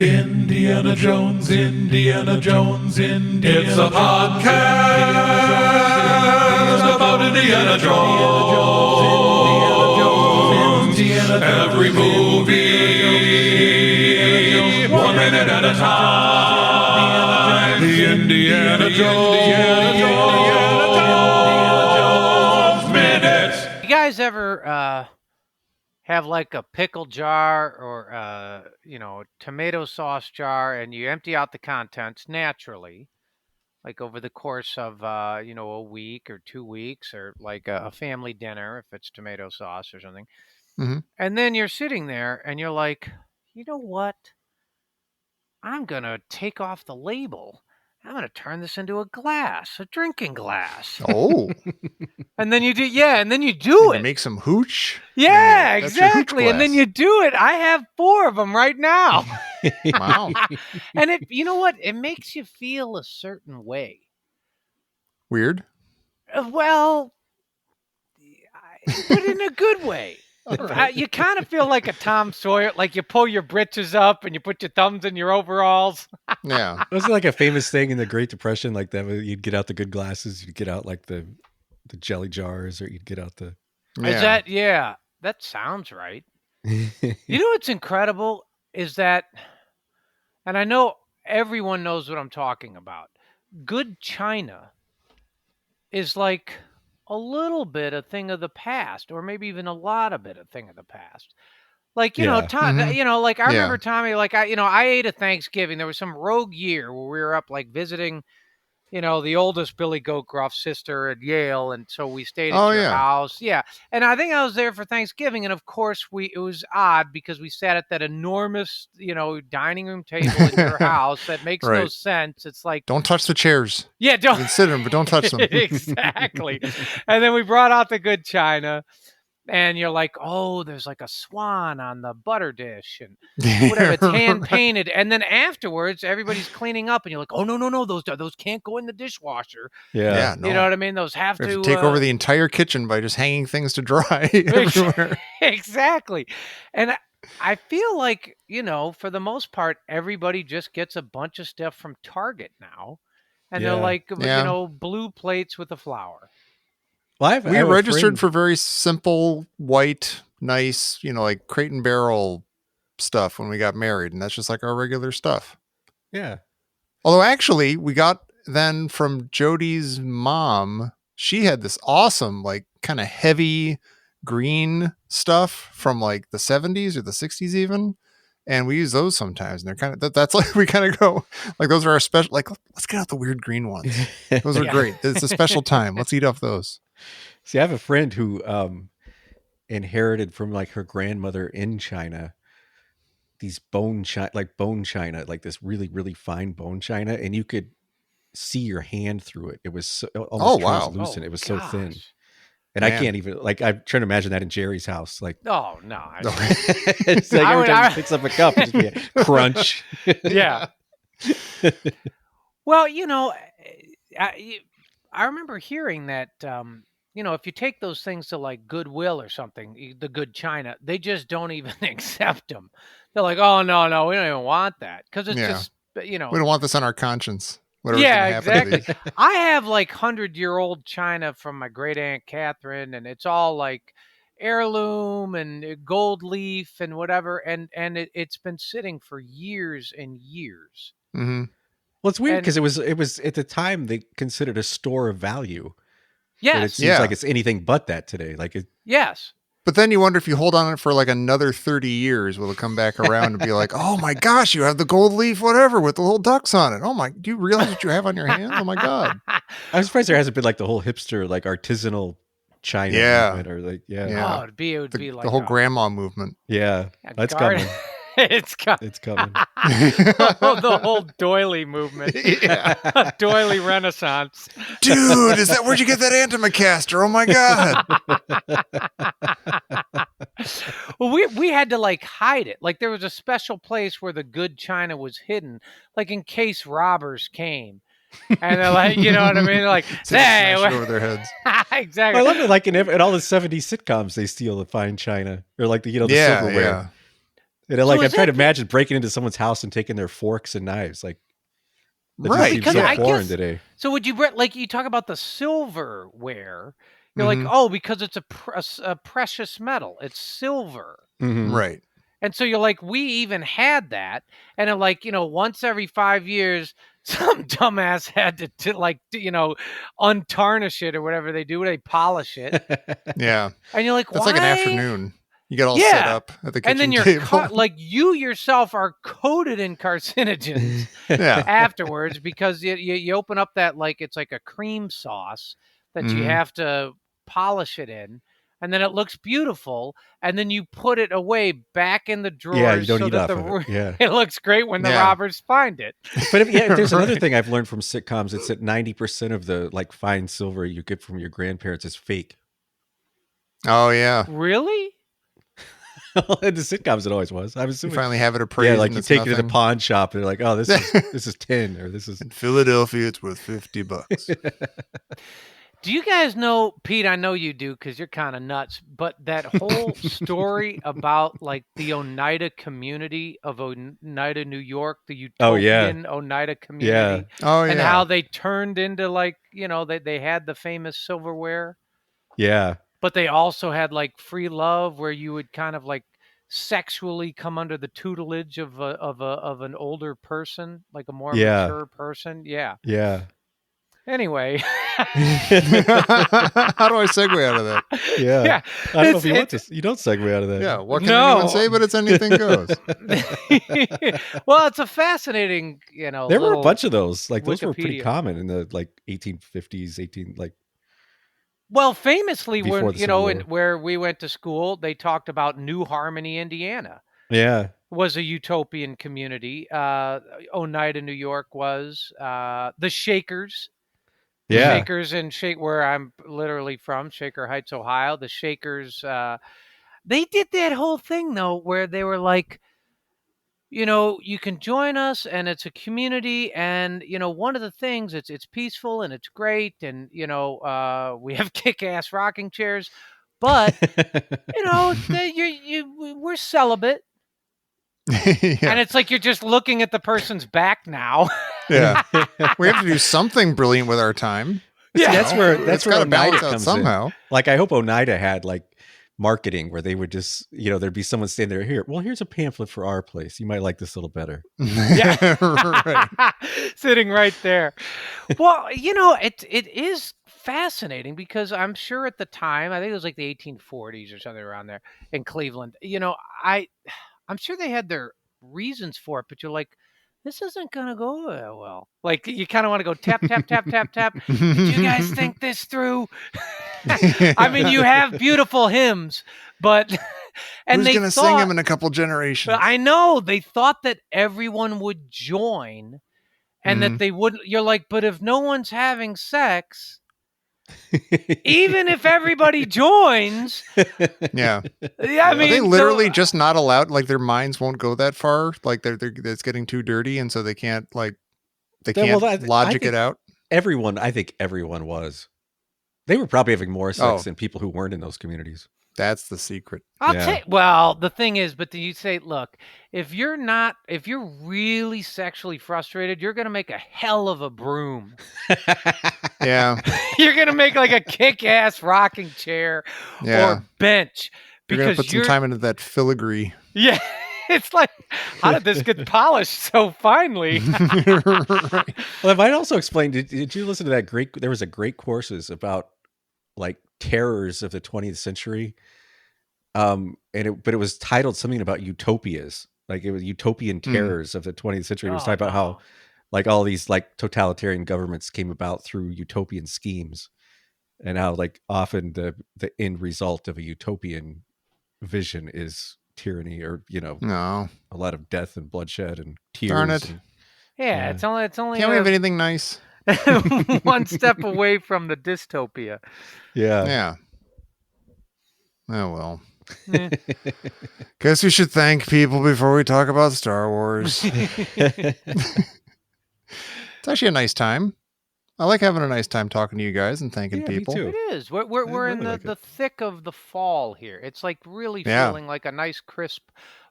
Indiana Jones, Indiana Jones, Indiana Jones. It's a podcast about Indiana Jones. Every movie, 1 minute at a time. The Indiana Jones Minute. You guys ever have like a pickle jar or tomato sauce jar, and you empty out the contents naturally, like over the course of a week or 2 weeks, or like a family dinner if it's tomato sauce or something. Mm-hmm. And then you're sitting there and you're like, you know what? I'm gonna take off the label. I'm gonna turn this into a drinking glass. Oh, And then you do, and then you do it. Make some hooch. Yeah, That's your hooch exactly. And then glass. you do it. I have 4 of them right now. Wow, And you know what? It makes you feel a certain way. weird. Well, but in a good way. You kind of feel like a Tom Sawyer, like you pull your britches up and you put your thumbs in your overalls. Yeah, Wasn't like a famous thing in the Great Depression, like that? You'd get out the good glasses, you'd get out like the jelly jars, or you'd get out the. Is that, that sounds right. You know what's incredible is that, and I know everyone knows what I'm talking about, good china is like a little bit a thing of the past, or maybe even a lot of it a thing of the past. Like, Yeah. Tom, Mhm. like I Yeah. remember Tommy, like I ate a Thanksgiving. There was some rogue year where we were up like visiting, the oldest Billy Goatgruff's sister at Yale, and so we stayed at your house. Yeah. And I think I was there for Thanksgiving, and of course it was odd because we sat at that enormous, dining room table in your house that makes no Right. sense. It's like, Don't touch the chairs. yeah, You don't can sit in them, but don't touch them. exactly. And then we brought out the good china, and you're like, oh, there's like a swan on the butter dish, and whatever, it's hand painted. And then afterwards, everybody's cleaning up, and you're like, oh, no, those can't go in the dishwasher. Yeah, no. You know what I mean? Those have We have to to take over the entire kitchen by just hanging things to dry everywhere. Exactly. And I feel like, for the most part, everybody just gets a bunch of stuff from Target now. And they're Yeah. like, Yeah. blue plates with a flower. Well, We registered for very simple, white, nice, like Crate and Barrel stuff when we got married, and that's just like our regular stuff. Yeah. Although actually, we got then from Jody's mom, she had this awesome, like kind of heavy green stuff from like the 70s or the 60s even. And we use those sometimes, and they're kind of that's like we kind of go like those are our special. Like, let's get out the weird green ones. Those are Yeah. great. It's a special time. Let's eat off those. See, I have a friend who inherited from like her grandmother in China these bone china, like this really, really fine bone china, and you could see your hand through it. It was so, almost wow. translucent. Oh, it was so thin. gosh. And I Man. can't even, like, I'm trying to imagine that in Jerry's house. Like, Oh, no. it's like I every would- time I- he picks up a cup, it's just be a crunch. Yeah. Well, I remember hearing that, if you take those things to like Goodwill or something, the good china, they just don't even accept them. They're like, oh, no, we don't even want that. Because it's Yeah. just, We don't want this on our conscience. Whatever's yeah, gonna happen to exactly. these. I have like 100-year-old china from my great aunt Catherine, and it's all like heirloom and gold leaf and whatever, and it's been sitting for years and years. Mm-hmm. Well, it's weird And- because it was at the time they considered a store of value. But it Yes, seems like it's anything but that today. Like, yes. But then you wonder if you hold on it for like another 30 years, will it come back around and be like, oh my gosh, you have the gold leaf, whatever, with the little ducks on it. Oh my, do you realize what you have on your hands? Oh my God. I'm surprised there hasn't been like the whole hipster, like artisanal China Yeah. movement, or like, Yeah. Oh, it would be The, like the whole a- grandma movement. yeah, a that's garden- coming. It's coming. It's coming. The whole doily movement. Yeah. Doily renaissance. Dude, where'd you get that antimacaster? Oh my God. Well, we had to like hide it. Like there was a special place where the good china was hidden, like in case robbers came. And they're like, you know what I mean? They're like, So they hey, smash it over their heads. exactly. I love it. Like in all the 70s sitcoms, they steal the fine china or like the Yeah, silverware. yeah. And I'm is trying to that- imagine breaking into someone's house and taking their forks and knives. Like, that just Right, seems because so I foreign guess today. so. Would you like you talk about the silverware? You're like, Mhm. oh, because it's a precious metal. It's silver. Mhm. Right. And so you're like, we even had that. And then, like, once every 5 years, some dumbass had to untarnish it or whatever they do. They polish it. Yeah. And you're like, That's why? like an afternoon. You get all set Yeah. up at the And then kitchen you're table. like, you yourself are coated in carcinogens Yeah. afterwards because you open up that, like, it's like a cream sauce that you Mhm. have to polish it in. And then it looks beautiful, and then you put it away back in the drawers Yeah, you don't so eat that off of it. Yeah. it looks great when the Yeah. robbers find it. But if there's another Right. thing I've learned from sitcoms, it's that 90% of the like fine silver you get from your grandparents is fake. Oh yeah. Really? In the sitcoms, it always was. I'm You assuming. finally have it appraised. Yeah, like and you it's take it to the nothing. pawn shop and they're like, "Oh, this is tin," or "This is." In Philadelphia, it's worth $50. Do you guys know, Pete? I know you do because you're kind of nuts. But that whole story about like the Oneida community of Oneida, New York, the Oh, yeah. utopian Oneida community, Oh yeah. and how they turned into like they had the famous silverware, Yeah, but they also had like free love where you would kind of like sexually come under the tutelage of an older person, like a more Yeah. mature person. Yeah. yeah. Anyway. How do I segue out of that? Yeah. I don't know if you want it's- to. You don't segue out of that. Yeah. What can No. anyone say? But it's anything goes. Well, it's a fascinating, There were a little- bunch of those. Like those were pretty Wikipedia. common in the like 1850s, Well, famously, Before when the Civil War. where we went to school, they talked about New Harmony, Indiana, Yeah. was a utopian community. Oneida, New York was the Shakers. The Yeah. Shakers in where I'm literally from, Shaker Heights, Ohio. The Shakers, they did that whole thing though, where they were like, you can join us, and it's a community, and one of the things it's peaceful and it's great, and we have kick-ass rocking chairs, but we're celibate, and Yeah. it's like you're just looking at the person's back now. Yeah. We have to do something brilliant with our time. See, Yeah. that's where It's Oneida gotta balance out comes somehow. in. Like I hope Oneida had like marketing where they would just, there'd be someone standing there. Here, well, here's a pamphlet for our place. You might like this a little better. Yeah. Right. Sitting right there. Well, it is fascinating because I'm sure at the time, I think it was like the 1840s or something around there in Cleveland. I'm sure they had their reasons for it, but you're like, this isn't gonna go that well. Like you kind of want to go tap tap tap tap tap. Did you guys think this through? I mean, you have beautiful hymns, but and Who's they gonna sing him in a couple generations? I know they thought that everyone would join, and that they wouldn't. You're like, but if no one's having sex, even if everybody joins, Yeah. yeah, I mean, Are they literally so- just not allowed? Like their minds won't go that far. Like they're it's getting too dirty, and so they can't Well, can't I logic think it out. I think everyone was. They were probably having more sex Oh. than people who weren't in those communities. That's the secret. I'll Yeah. take. Well, the thing is, but you say, look, if you're really sexually frustrated, you're gonna make a hell of a broom. Yeah. You're gonna make like a kick-ass rocking chair Yeah. or bench You're gonna because put some time into that filigree. Yeah, it's like, how did this get polished so finely? Right. Well, that might also explain. Did you listen to that great? There was a great courses about like terrors of the 20th century. But it was titled something about utopias. Like it was utopian terrors of the 20th century. It was Oh, talking about how no. like all these like totalitarian governments came about through utopian schemes, and how like often the end result of a utopian vision is tyranny, or No. a lot of death and bloodshed and tears. Darn it. and- Yeah, Yeah. it's only Can't we have anything nice? one step away from the dystopia. yeah. Yeah. Oh well. Eh. Guess we should thank people before we talk about Star Wars. It's actually a nice time. I like having a nice time talking to you guys and thanking Yeah, me people. too. It is. We're in really like the it. thick of the fall here. It's like really Yeah. feeling like a nice crisp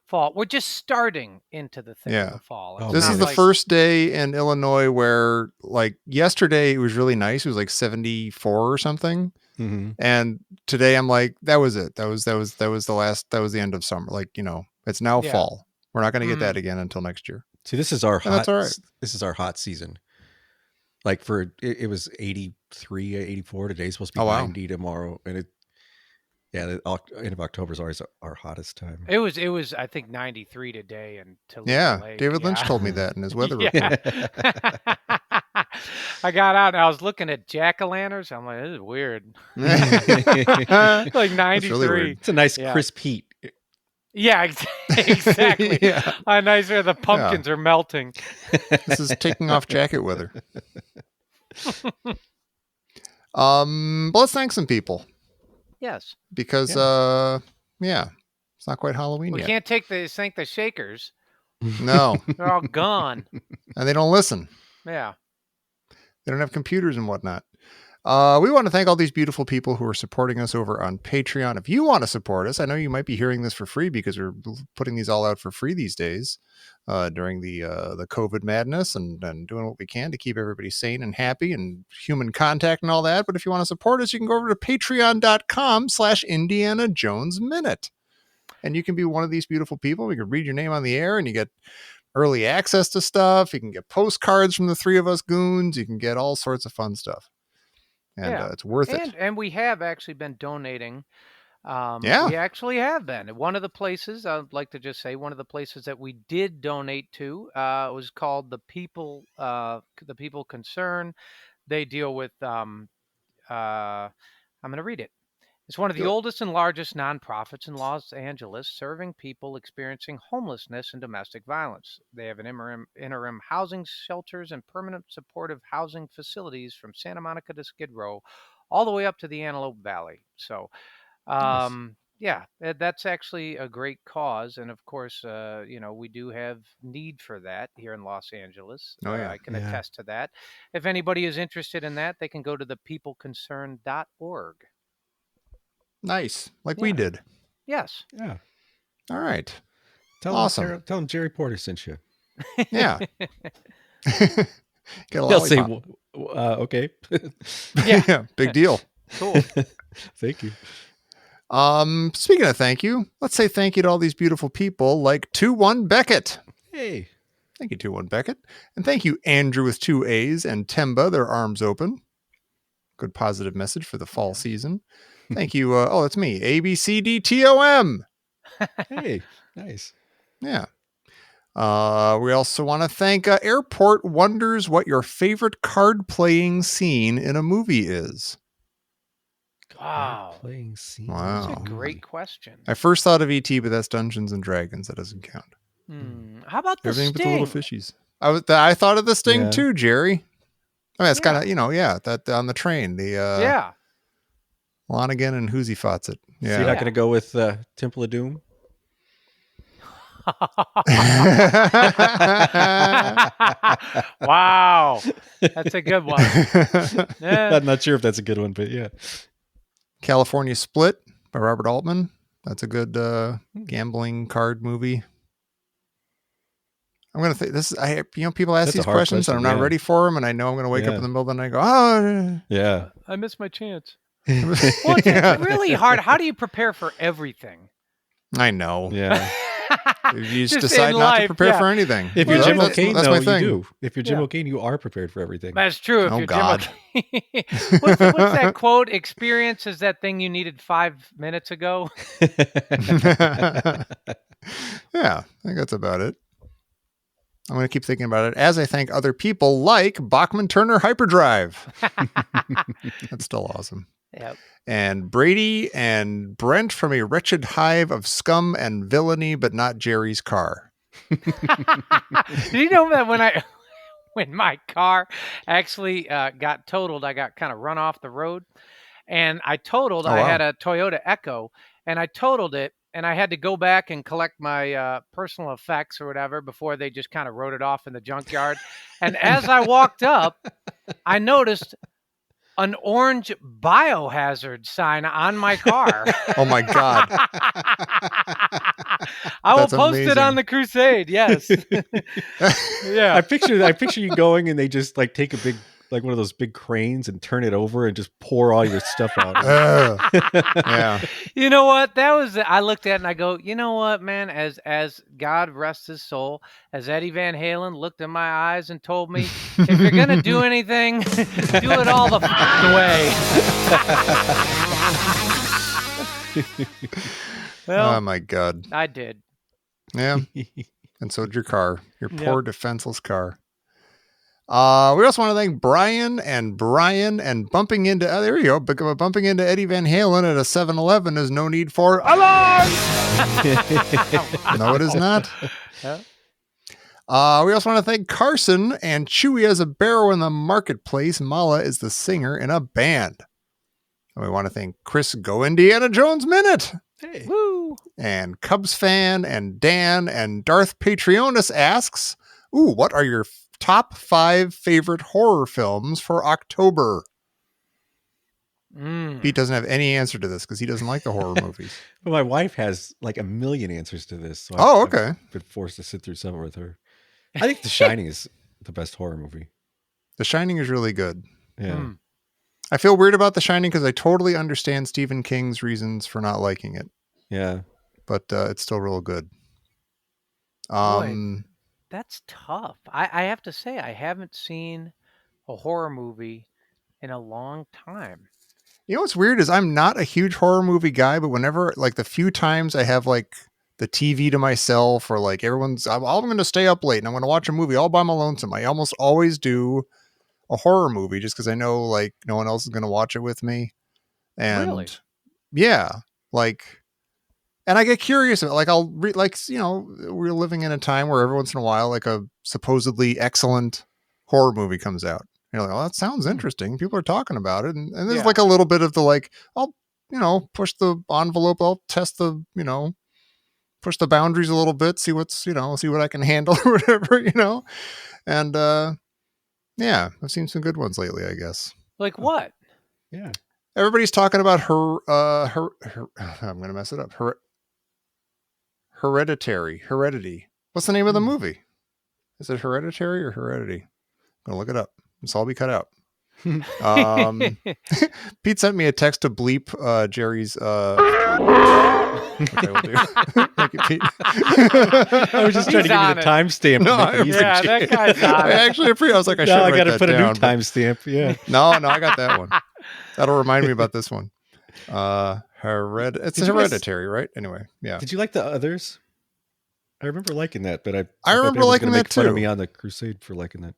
fall. We're just starting into the thick Yeah. of the fall. Oh, It's This not is the like- first day in Illinois where, like, yesterday it was really nice. It was like 74 or something. Mm-hmm. And today I'm like, that was it. That was the end of summer. Like, it's now Yeah. fall. We're not going to get that Mhm. again until next year. See, this is our And that's hot. all right. This is our hot season. Like it was 83, 84 today. It's supposed to be Oh, wow. 90 tomorrow, and the end of October is always our hottest time. It was I think 93 today and Toledo Yeah. Lake. David Lynch yeah. told me that in his weather report. Yeah. I got out and I was looking at jack-o'-lanterns. I'm like, this is weird. That's Like 93. really weird. It's a nice Yeah. crisp heat. Yeah, exactly. Yeah. Nice where the pumpkins are melting. This is taking off jacket weather. But let's thank some people Yes. because it's not quite Halloween We yet. can't thank the shakers. No, They're all gone. and they don't listen. Yeah. They don't have computers and whatnot. We want to thank all these beautiful people who are supporting us over on Patreon. If you want to support us, I know you might be hearing this for free because we're putting these all out for free these days during the COVID madness and doing what we can to keep everybody sane and happy and human contact and all that. But if you want to support us, you can go over to patreon.com/Indiana Jones Minute. And you can be one of these beautiful people. We can read your name on the air and you get early access to stuff. You can get postcards from the three of us goons. You can get all sorts of fun stuff. And Yeah. it's worth it. And we have actually been donating. Yeah. We actually have been. One of the places, I'd like to just say, one of the places that we did donate to was called the People Concern. They deal with, I'm going to read it. It's one of the Good. oldest and largest nonprofits in Los Angeles, serving people experiencing homelessness and domestic violence. They have an interim housing shelters and permanent supportive housing facilities from Santa Monica to Skid Row, all the way up to the Antelope Valley. So, yeah, that's actually a great cause. And of course, we do have need for that here in Los Angeles. Oh, yeah. I can Yeah. attest to that. If anybody is interested in that, they can go to thepeopleconcern.org. Nice. Like we Yeah. did. Yes. Yeah. All right. Tell Awesome. tell them Jerry Porter sent you. Yeah. Get a They'll say, lollipop. okay. Yeah. Big deal. Cool. Thank you. Speaking of thank you, let's say thank you to all these beautiful people like 2-1 Beckett. Hey. Thank you, 2-1 Beckett. And thank you, Andrew with 2 A's and Temba, their arms open. Good positive message for the fall season. Thank you. That's me. ABCDTOM. Hey. Nice. Yeah. We also want to thank Airport wonders what your favorite card playing scene in a movie is. Wow. Playing scene. Wow. That's a great question. I first thought of ET, but that's Dungeons and Dragons. That doesn't count. How about the Everything Sting? but the little fishies. I thought of the Sting Yeah. too, Jerry. I mean, it's Yeah. kind of, that on the train, the Yeah. Lonigan and Whoozy Foughts it. So you're Yeah. not going to go with Temple of Doom? Wow. That's a good one. Yeah. I'm not sure if that's a good one, but yeah. California Split by Robert Altman. That's a good gambling card movie. I'm gonna think this. People ask That's a these hard questions, and I'm question, not yeah. ready for them, and I know I'm gonna wake up Yeah. in the middle of the night and go, oh, Yeah. I missed my chance. yeah. Well, it's really hard. How do you prepare for everything? I know. Yeah. You just Just decide in not life, to prepare yeah. for anything. If Well, you're Jim that's O'Kane, that's though, my you thing. do. If you're Jim Yeah. O'Kane, you are prepared for everything. That's true. If Oh, you're God. Jim O'Kane. what's that quote? Experience is that thing you needed 5 minutes ago. Yeah, I think that's about it. I'm going to keep thinking about it as I thank other people like Bachman Turner Hyperdrive. That's still awesome. Yep. And Brady and Brent from a wretched hive of scum and villainy, but not Jerry's car. Did you know that when my car actually got totaled, I got kind of run off the road, and I totaled. Oh, I wow. had a Toyota Echo, and I totaled it, and I had to go back and collect my personal effects or whatever before they just kind of wrote it off in the junkyard. And as I walked up, I noticed an orange biohazard sign on my car. Oh my God. I will That's post it on amazing. the crusade. Yes. Yeah. I picture you going and they just like take a big, like one of those big cranes and turn it over and just pour all your stuff out. Ugh. Yeah. You know what? That was I looked at it and I go, you know what, man? As God rest his soul, as Eddie Van Halen looked in my eyes and told me, if you're gonna do anything, do it all the way. Well, Oh my God. I did. Yeah. And so did your car. Your Yep. poor defenseless car. We also want to thank Brian and bumping into there you go. Bumping into Eddie Van Halen at a 7-Eleven is no need for alarm. No, it is not. Yeah. We also want to thank Carson and Chewy as a barrow in the marketplace. Mala is the singer in a band. And we want to thank Chris Go Indiana Jones Minute. Hey. Woo! And Cubs fan and Dan and Darth Patreonus asks, ooh, what are your top 5 favorite horror films for October? Pete doesn't have any answer to this because he doesn't like the horror movies. Well, my wife has like a million answers to this. So Oh, okay. I've been forced to sit through some with her. I think The Shining is the best horror movie. The Shining is really good. Yeah. I feel weird about The Shining because I totally understand Stephen King's reasons for not liking it, Yeah. but it's still real good. Boy, that's tough. I have to say, I haven't seen a horror movie in a long time. You know what's weird is I'm not a huge horror movie guy, but whenever, like the few times I have like the TV to myself or like I'm going to stay up late and I'm going to watch a movie all by my lonesome, I almost always do a horror movie just because I know like no one else is going to watch it with me. And Really? yeah, like, and I get curious about like, I'll read like, you know, we're living in a time where every once in a while, like a supposedly excellent horror movie comes out. You're like, oh, that sounds interesting. People are talking about it. And there's Yeah. like a little bit of the, like, I'll, you know, push the envelope. I'll test the, you know, push the boundaries a little bit, see what's, you know, see what I can handle or whatever, you know? And, yeah, I've seen some good ones lately, I guess. Like what? Yeah. Everybody's talking about her I'm going to mess it up. Heredity. What's the name of the movie? Is it Hereditary or Heredity? I'm going to look it up. It's all be cut out. Pete sent me a text to bleep Jerry's okay, we'll do. Thank you, Pete. I was just trying to give you the timestamp. No, Yeah, that guy's on I it. actually appreciate. I was like, I should. Now I got got to to put a new down, but- timestamp. Yeah. No, I got that one. That'll remind me about this one. It's Did you guys- Hereditary, right? Anyway, yeah. Did you like the others? I remember liking that, but I I thought remember everyone's liking gonna make that fun of too. me on the Crusade for liking that.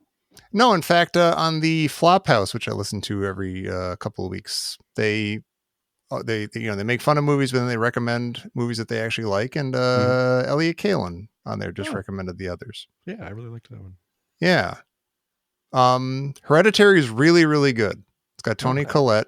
No, in fact, on the Flophouse, which I listen to every couple of weeks, they you know, they make fun of movies, but then they recommend movies that they actually like. And Elliot Kalin on there just recommended the others. Yeah, I really liked that one. Yeah. Hereditary is really, really good. It's got Toni Collette,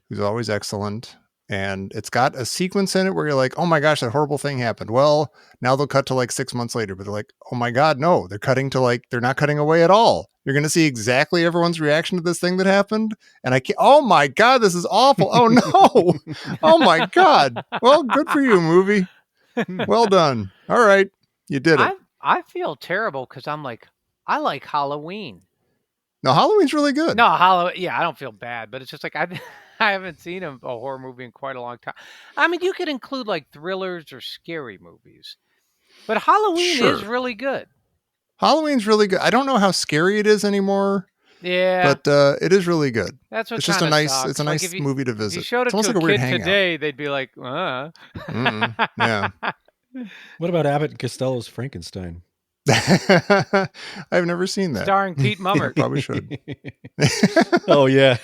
who's always excellent. And it's got a sequence in it where you're like, oh my gosh, that horrible thing happened. Well, now they'll cut to like 6 months later, but they're like, oh my God, no, they're cutting to like, they're not cutting away at all. You're going to see exactly everyone's reaction to this thing that happened. And I can't, oh my God, this is awful. Oh no. Oh my God. Well, good for you, movie. Well done. All right. You did it. I feel terrible because I'm like, I like Halloween. No, Halloween's really good. No, Halloween. Yeah, I don't feel bad, but it's just like I haven't seen a horror movie in quite a long time. I mean, you could include like thrillers or scary movies, but Halloween is Sure. really good. Halloween's really good. I don't know how scary it is anymore, Yeah, but it is really good. that's what It's just a kinda nice, sucks. it's a Like, nice if you, movie to If you visit. showed it It's almost to like a a weird kid hangout. today, they'd be like, Yeah. What about Abbott and Costello's Frankenstein? I've never seen that. starring Pete Mummert. Probably should. Oh yeah.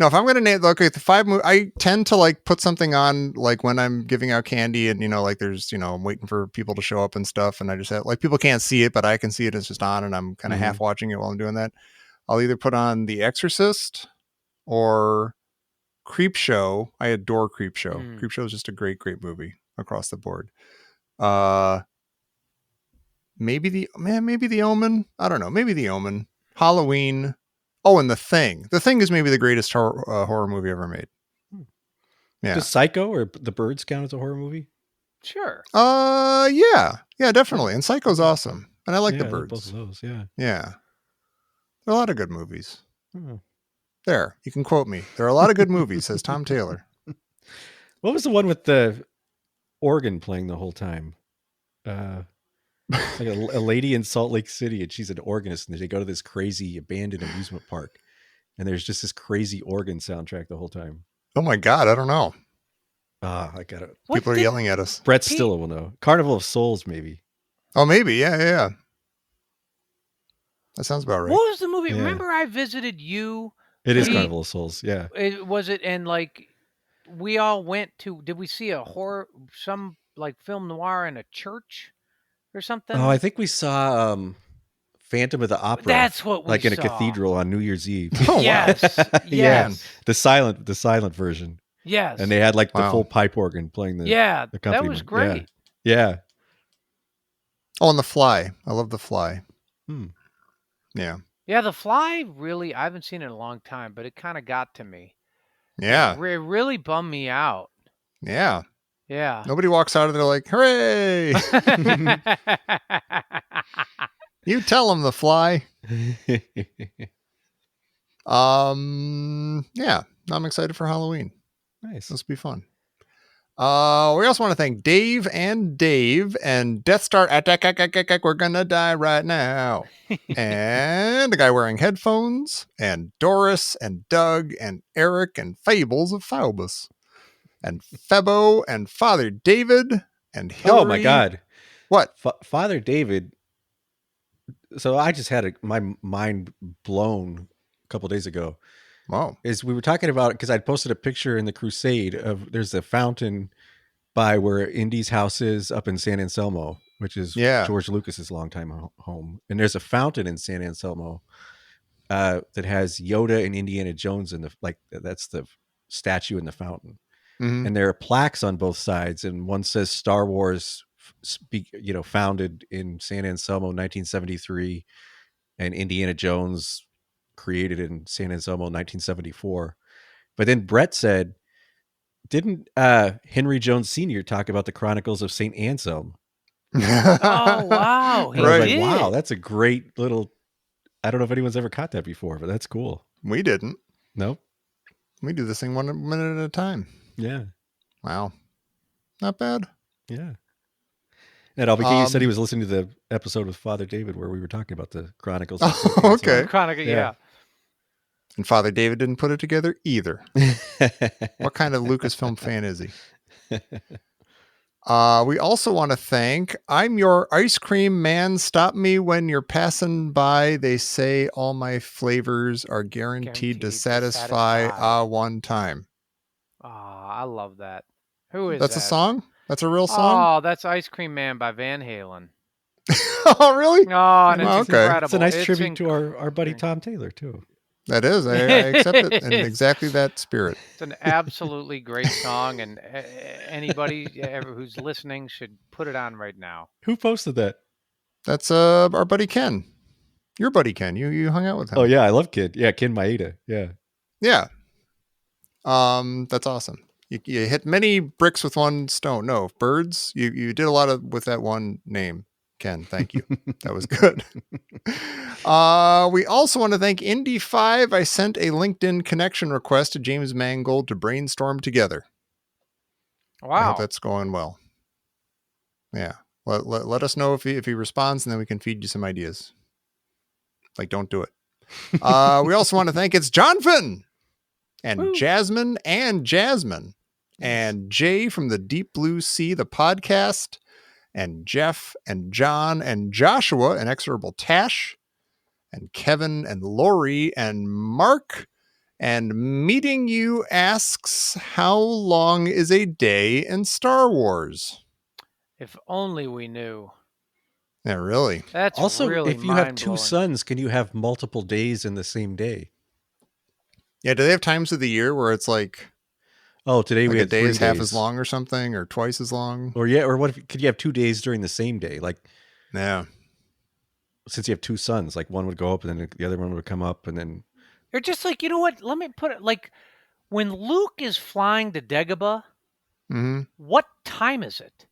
No, if I'm going to name, okay, the 5 movies, I tend to like put something on like when I'm giving out candy and, you know, like there's, you know, I'm waiting for people to show up and stuff. And I just have like, people can't see it, but I can see it. It's just on and I'm kind of half watching it while I'm doing that. I'll either put on The Exorcist or Creep Show. I adore Creep Show. Creep Show is just a great, great movie across the board. Maybe the Omen. I don't know. Maybe The Omen. Halloween. Oh, and The Thing. The Thing is maybe the greatest horror movie ever made. Yeah. Does Psycho or The Birds count as a horror movie? Sure. Yeah, definitely. And Psycho's awesome, and I like Yeah, The I like both Birds. of those. Yeah. Yeah, there are a lot of good movies. Oh. There, you can quote me. There are a lot of good movies, says Tom Taylor. What was the one with the organ playing the whole time? Like a lady in Salt Lake City, and she's an organist, and they go to this crazy abandoned amusement park, and there's just this crazy organ soundtrack the whole time. Oh my God, I don't know. I got it. People are yelling at us. Brett Stiller will know. Carnival of Souls, maybe. Oh, maybe. Yeah. That sounds about right. What was the movie? Yeah. Remember I visited you? It is Carnival of Souls, yeah. Was it? And like, we all went to, did we see a horror, some like film noir in a church or something? Oh, I think we saw Phantom of the Opera. That's what we like in a saw. cathedral on New Year's Eve. Oh, Yes. wow. Yeah. Yes. The silent version. Yes. And they had like the Wow. full pipe organ playing the that was accompaniment. great. Yeah. Oh, and The Fly. I love The Fly. Yeah. Yeah, The Fly really, I haven't seen it in a long time, but it kind of got to me. Yeah. It really bummed me out. Yeah. Yeah. Nobody walks out of there like, hooray! You tell them, The Fly. Yeah. I'm excited for Halloween. Nice. This will be fun. We also want to thank Dave and Death Star attack. We're gonna die right now. And the guy wearing headphones, and Doris and Doug and Eric and Fables of Faubus, and Febo and Father David and Hillary. Oh my God. What? Father David. So I just had my mind blown a couple days ago. Wow. Is we were talking about, because I'd posted a picture in the Crusade of, there's a fountain by where Indy's house is up in San Anselmo, which is George Lucas's longtime home. And there's a fountain in San Anselmo that has Yoda and Indiana Jones in that's the statue in the fountain. Mm-hmm. And there are plaques on both sides, and one says Star Wars, founded in San Anselmo 1973, and Indiana Jones created in San Anselmo 1974. But then Brett said, didn't Henry Jones Sr. talk about the Chronicles of St. Anselm? Oh, wow. And I was like, did. wow, that's a great little, I don't know if anyone's ever caught that before, but that's cool. We didn't. Nope. We do this thing 1 minute at a time. Yeah. Wow. Not bad. Yeah. And Albie said he was listening to the episode with Father David where we were talking about the Chronicles. Of St. Oh, okay. Chronicle, yeah. And Father David didn't put it together either. What kind of Lucasfilm fan is he? We also want to thank I'm Your Ice Cream Man. Stop me when you're passing by. They say all my flavors are guaranteed to satisfy one time. Oh, I love that. Who is That's that? a song? That's a real song? Oh, that's Ice Cream Man by Van Halen. Oh, really? Oh, and it's Okay. incredible. It's a nice tribute to our buddy Tom Taylor, too. That is. I accept it in exactly that spirit. It's an absolutely great song, and anybody who's listening should put it on right now. Who posted that? That's our buddy Ken. Your buddy Ken. You hung out with him. Oh, yeah. I love Ken. Yeah, Ken Maeda. Yeah. Yeah. That's awesome. You hit many bricks with one stone. No, birds. You did a lot with that one name, Ken. Thank you. That was good. We also want to thank Indy5. I sent a LinkedIn connection request to James Mangold to brainstorm together. Wow. I hope that's going well. Yeah. Let us know if he responds, and then we can feed you some ideas. Like, don't do it. We also want to thank it's Jonathan and Woo. Jasmine and Jay from the Deep Blue Sea, the podcast, and Jeff and John and Joshua and Exorable Tash and Kevin and Lori and Mark. And Meeting You asks, how long is a day in Star Wars? If only we knew. Yeah, really. That's Also, really if you have two mind-blowing. sons, can you have multiple days in the same day? Yeah, do they have times of the year where it's like, Oh, today we a had day 3 is half days. as long or something, or twice as long? Or what if could you have 2 days during the same day? Like, Yeah. since you have two sons, like one would go up and then the other one would come up, and then Or just like, you know what? Let me put it like when Luke is flying to Dagobah, Hmm. what time is it?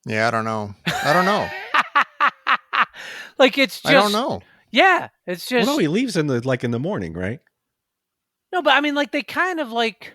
Yeah, I don't know. I don't know. Like it's just I don't know. Yeah, it's Well, just no, he leaves in the morning, right? no, but I mean, like they kind of like.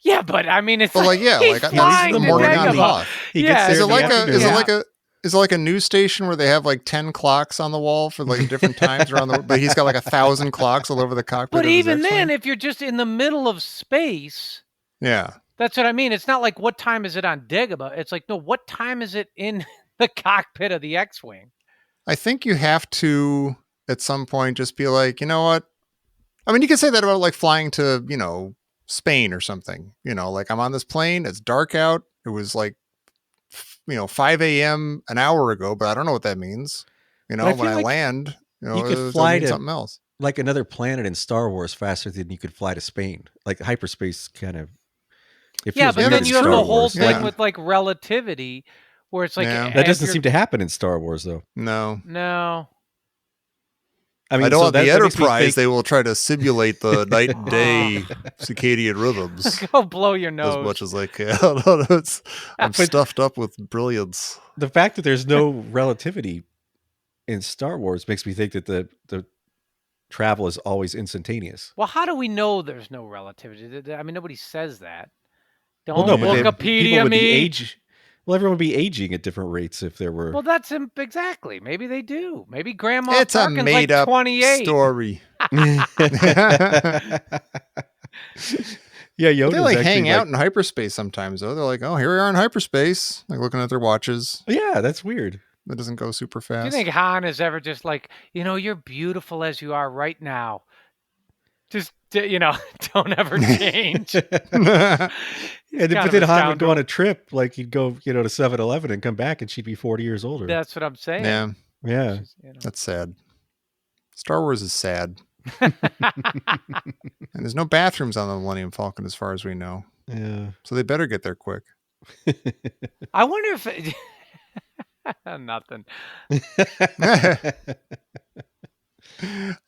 Yeah, but I mean, it's But like like, yeah, he's like no, he's in flying the to morning on Dagobah. Hoth. He gets Yeah, there Is it in the like a is it afternoon. like a is it like a news station where they have like 10 clocks on the wall for like different times around the but he's got like 1,000 clocks all over the cockpit but of his even X-Wing? then, if you're just in the middle of space, Yeah. that's what I mean. It's not like what time is it on Dagobah. It's like no, what time is it in the cockpit of the X-wing? I think you have to at some point just be like, you know what? I mean, you can say that about like flying to, Spain or something. Like I'm on this plane, it's dark out. It was like 5 a.m. an hour ago, but I don't know what that means. But I When feel I like land, you could it'll fly mean to something else. like another planet in Star Wars faster than you could fly to Spain. Like hyperspace kind of it Yeah, feels but Yeah, then weird that's in you have Star the true. whole Wars. thing Yeah. with like relativity, where it's like Yeah. That if doesn't you're seem to happen in Star Wars though. No. no. I I mean, know so on the that makes me Enterprise think they will try to simulate the night and day Oh. circadian rhythms Go blow your as nose. much as I can. I'm But- stuffed up with brilliance. the fact that there's no relativity in Star Wars makes me think that the travel is always instantaneous. Well, how do we know there's no relativity? I mean, nobody says that. Well, Don't no, but people Wikipedia would be me. age. Well, everyone would be aging at different rates if there were. Well, that's exactly. Maybe they do. Maybe Grandma It's a Tarkin's like made up 28. story. Yeah, But Yoda's they like actually hang out in hyperspace sometimes, though. They're like, oh, here we are in hyperspace, like looking at their watches. Yeah, that's weird. That doesn't go super Do fast. you think Han is ever just like, you're beautiful as you are right now? Just, don't ever change. He's But kind then of a Han would go scoundrel. on a trip, like he'd go, to 7-Eleven and come back, and she'd be 40 years older. That's what I'm saying. Yeah, Yeah. She's, that's sad. Star Wars is sad. And there's no bathrooms on the Millennium Falcon as far as we know. Yeah. So they better get there quick. I wonder if nothing.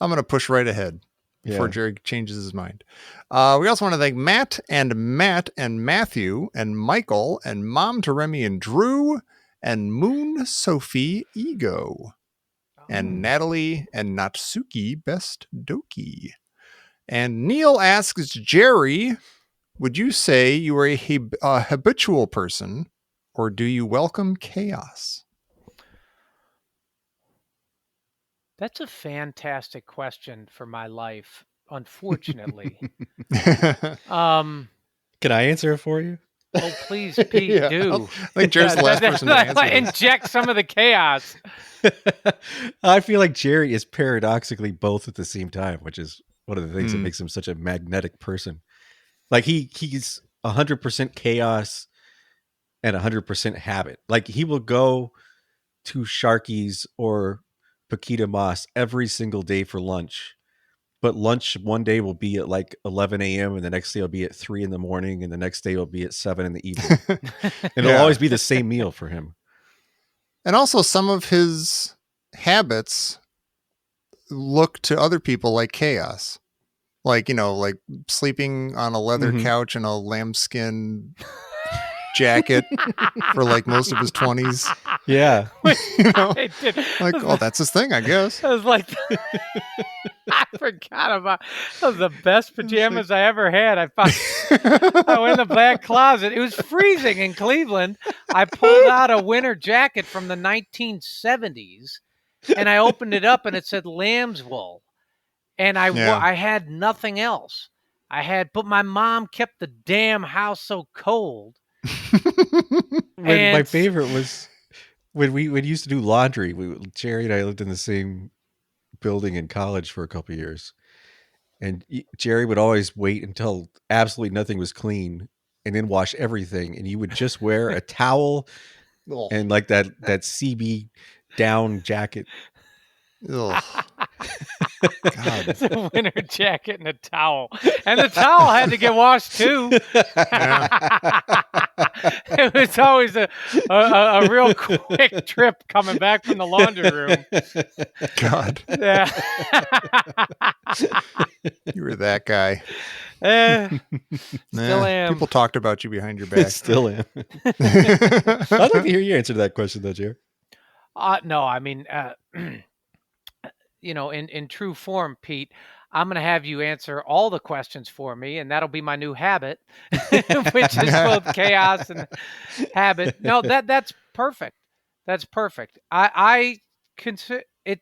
I'm going to push right ahead before Yeah. Jerry changes his mind. We also want to thank Matt and Matthew and Michael and Mom to Remy and Drew and Moon Sophie Ego and Natalie and Natsuki Best Doki. And Neil asks Jerry, would you say you are a habitual person or do you welcome chaos? That's a fantastic question for my life, unfortunately. Can I answer it for you? Oh, please, Pete, Yeah, do. I think Jerry's the last person to answer this. Inject some of the chaos. I feel like Jerry is paradoxically both at the same time, which is one of the things that Mm. makes him such a magnetic person. Like he's 100% chaos and 100% habit. Like he will go to Sharky's or Paquita Moss every single day for lunch. But lunch one day will be at like 11 a.m. and the next day will be at 3 in the morning and the next day will be at 7 in the evening. And it'll Yeah. always be the same meal for him. And also some of his habits look to other people like chaos. Like, like sleeping on a leather Mhm. couch in a lambskin jacket for like most of his 20s. Yeah. You know? I did. Like, oh, that's his thing, I guess. I was like, I forgot about those. The best pajamas I ever had. I went in the back closet. It was freezing in Cleveland. I pulled out a winter jacket from the 1970s, and I opened it up, and it said lamb's wool, and Yeah. I had nothing else. But my mom kept the damn house so cold. My And- favorite was when we used to do laundry. Jerry and I lived in the same building in college for a couple of years, and Jerry would always wait until absolutely nothing was clean and then wash everything. And you would just wear a towel Ugh. and like that CB down jacket. Ugh. God. It's a winter jacket and a towel. And the towel had to get washed too. It was always a real quick trip coming back from the laundry room. God, Yeah. you were that guy. Still am. People talked about you behind your back. Still am. I'd like to hear your answer to that question, though, Jer. No, I mean, in true form, Pete, I'm going to have you answer all the questions for me, and that'll be my new habit, which is both chaos and habit. No, that's perfect. That's perfect. I consider it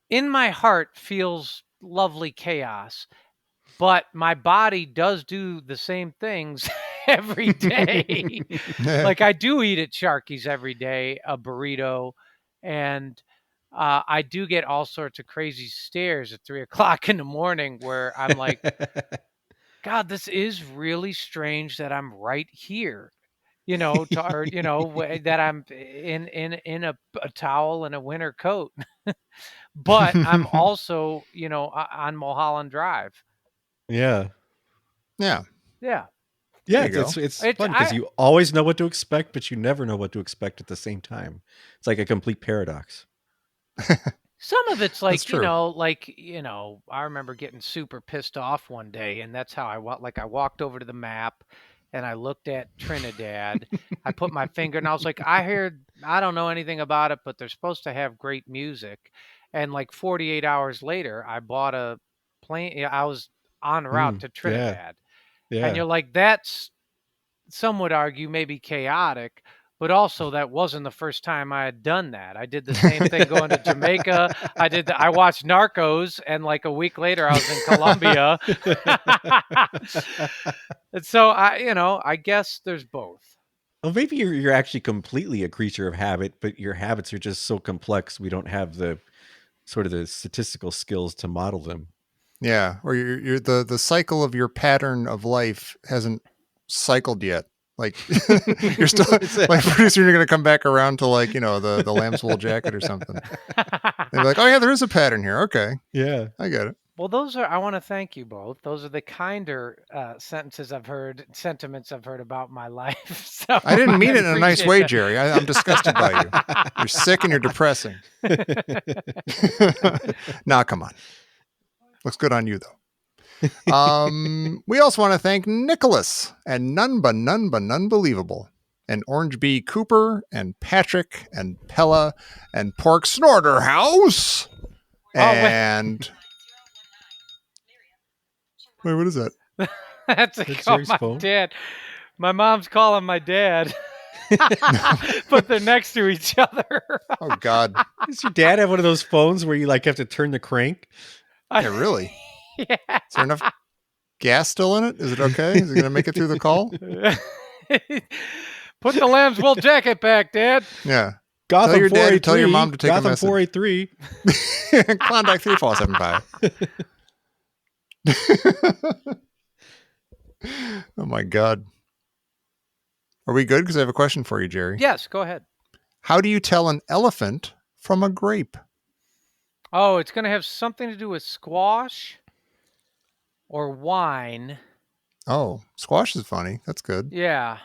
in my heart feels lovely chaos, but my body does do the same things every day. Like I do eat at Sharky's every day, a burrito, and I do get all sorts of crazy stares at 3:00 in the morning where I'm like, God, this is really strange that I'm right here. That I'm in a towel and a winter coat, but I'm also, on Mulholland Drive. Yeah. Yeah. Yeah. Yeah, There you it's go. fun because you always know what to expect, but you never know what to expect at the same time. It's like a complete paradox. Some of it's like, That's true. I remember getting super pissed off one day, and that's how I walked over to the map and I looked at Trinidad. I put my finger and I was like, I don't know anything about it, but they're supposed to have great music. And like 48 hours later, I bought a plane. I was en route to Trinidad. Yeah. And you're like, that's, some would argue, maybe chaotic, but also that wasn't the first time I had done that. I did the same thing going to Jamaica. I watched Narcos, and like a week later I was in Colombia. And so I guess there's both. Well, maybe you're actually completely a creature of habit, but your habits are just so complex we don't have the sort of the statistical skills to model them. Yeah, or you're the cycle of your pattern of life hasn't cycled yet. Like you're still like pretty soon you're gonna come back around to like the lamb's wool jacket or something. They're like, oh yeah, there is a pattern here. Okay, Yeah, I get it. Well, I want to thank you both. Those are the kinder sentiments I've heard about my life. So I didn't mean it in a nice appreciate way, that. Jerry. I'm disgusted by you. You're sick and you're depressing. Nah, come on. Looks good on you though. We also want to thank Nicholas and none but unbelievable, and Orange Bee Cooper and Patrick and Pella and Pork Snorter House and wait, what is that? That's a That's call Jerry's my phone? dad. My mom's calling my dad. But they're next to each other. Oh God, does your dad have one of those phones where you like have to turn the crank? yeah, really? Yeah. Is there enough gas still in it? Is it okay? Is it gonna make it through the call? Put the lamb's wool jacket back, Dad. Yeah. Gotham Tell your dad to 483, tell your mom to take a Gotham message. 483. Klondike 3475. Oh my God. Are we good? Because I have a question for you, Jerry. Yes, go ahead. How do you tell an elephant from a grape? Oh, it's going to have something to do with squash or wine. Oh, squash is funny. That's good. Yeah.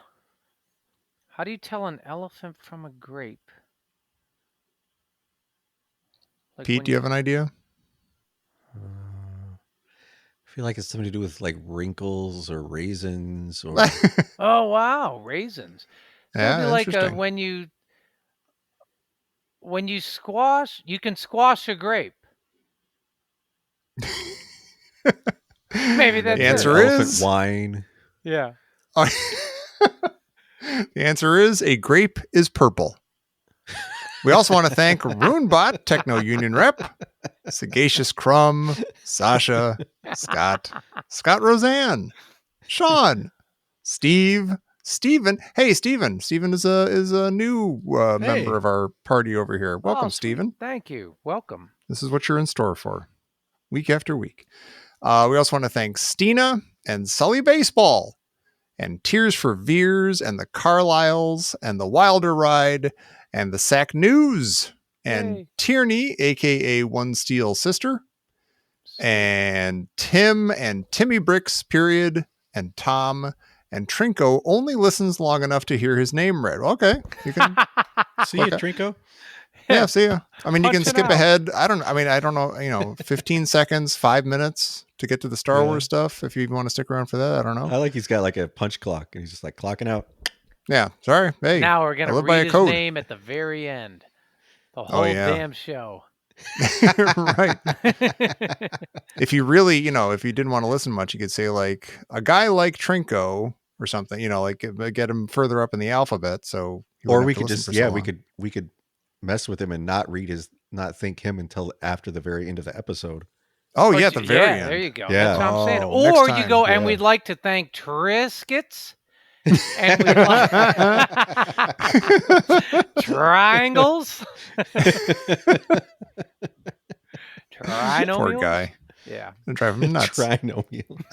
How do you tell an elephant from a grape? Like Pete, when do you have an idea? I feel like it's something to do with like wrinkles or raisins or Oh, wow, raisins. Yeah, Maybe like interesting. when you squash, you can squash a grape. Maybe that's The answer it. elephant is wine. Yeah. The answer is a grape is purple. We also want to thank RuneBot, Techno Union Rep, Sagacious Crumb, Sasha, Scott Roseanne, Sean, Steve, Steven. Hey, Steven. Steven is a new member of our party over here. Welcome, Oh, sweet. Steven. Thank you. Welcome. This is what you're in store for, week after week. We also want to thank Stina and Sully Baseball, and Tears for Veers, and the Carlyles, and the Wilder Ride, and the Sack News, and Yay. Tierney, aka One Steel Sister, And Tim and Timmy Bricks, period, and Tom and Trinko only listens long enough to hear his name read. Okay, you can. See you, Okay. Trinko. Yeah, see ya. I mean, you can Punch it skip out. ahead. I don't know, 15 seconds, 5 minutes to get to the Star Yeah. Wars stuff. If you even want to stick around for that, I don't know. I like he's got like a punch clock and he's just like clocking out. Yeah, sorry. Hey, Now we're I gonna live by read a his code. name at the very end. The whole yeah. damn show. Right. If you really, if you didn't want to listen much, you could say like a guy like Trinko or something, like get him further up in the alphabet. So, he Or wouldn't we have to could listen just for so long. we could mess with him and not think him until after the very end of the episode. Oh, Or yeah, at the ju- very yeah, end. there you go. Yeah. That's what I'm saying. Oh, next Or you time, go, and yeah. we'd like to thank Triscuits. And we'd like triangles. Trinomials. Poor guy. Yeah. Gonna drive him nuts. Trinomials.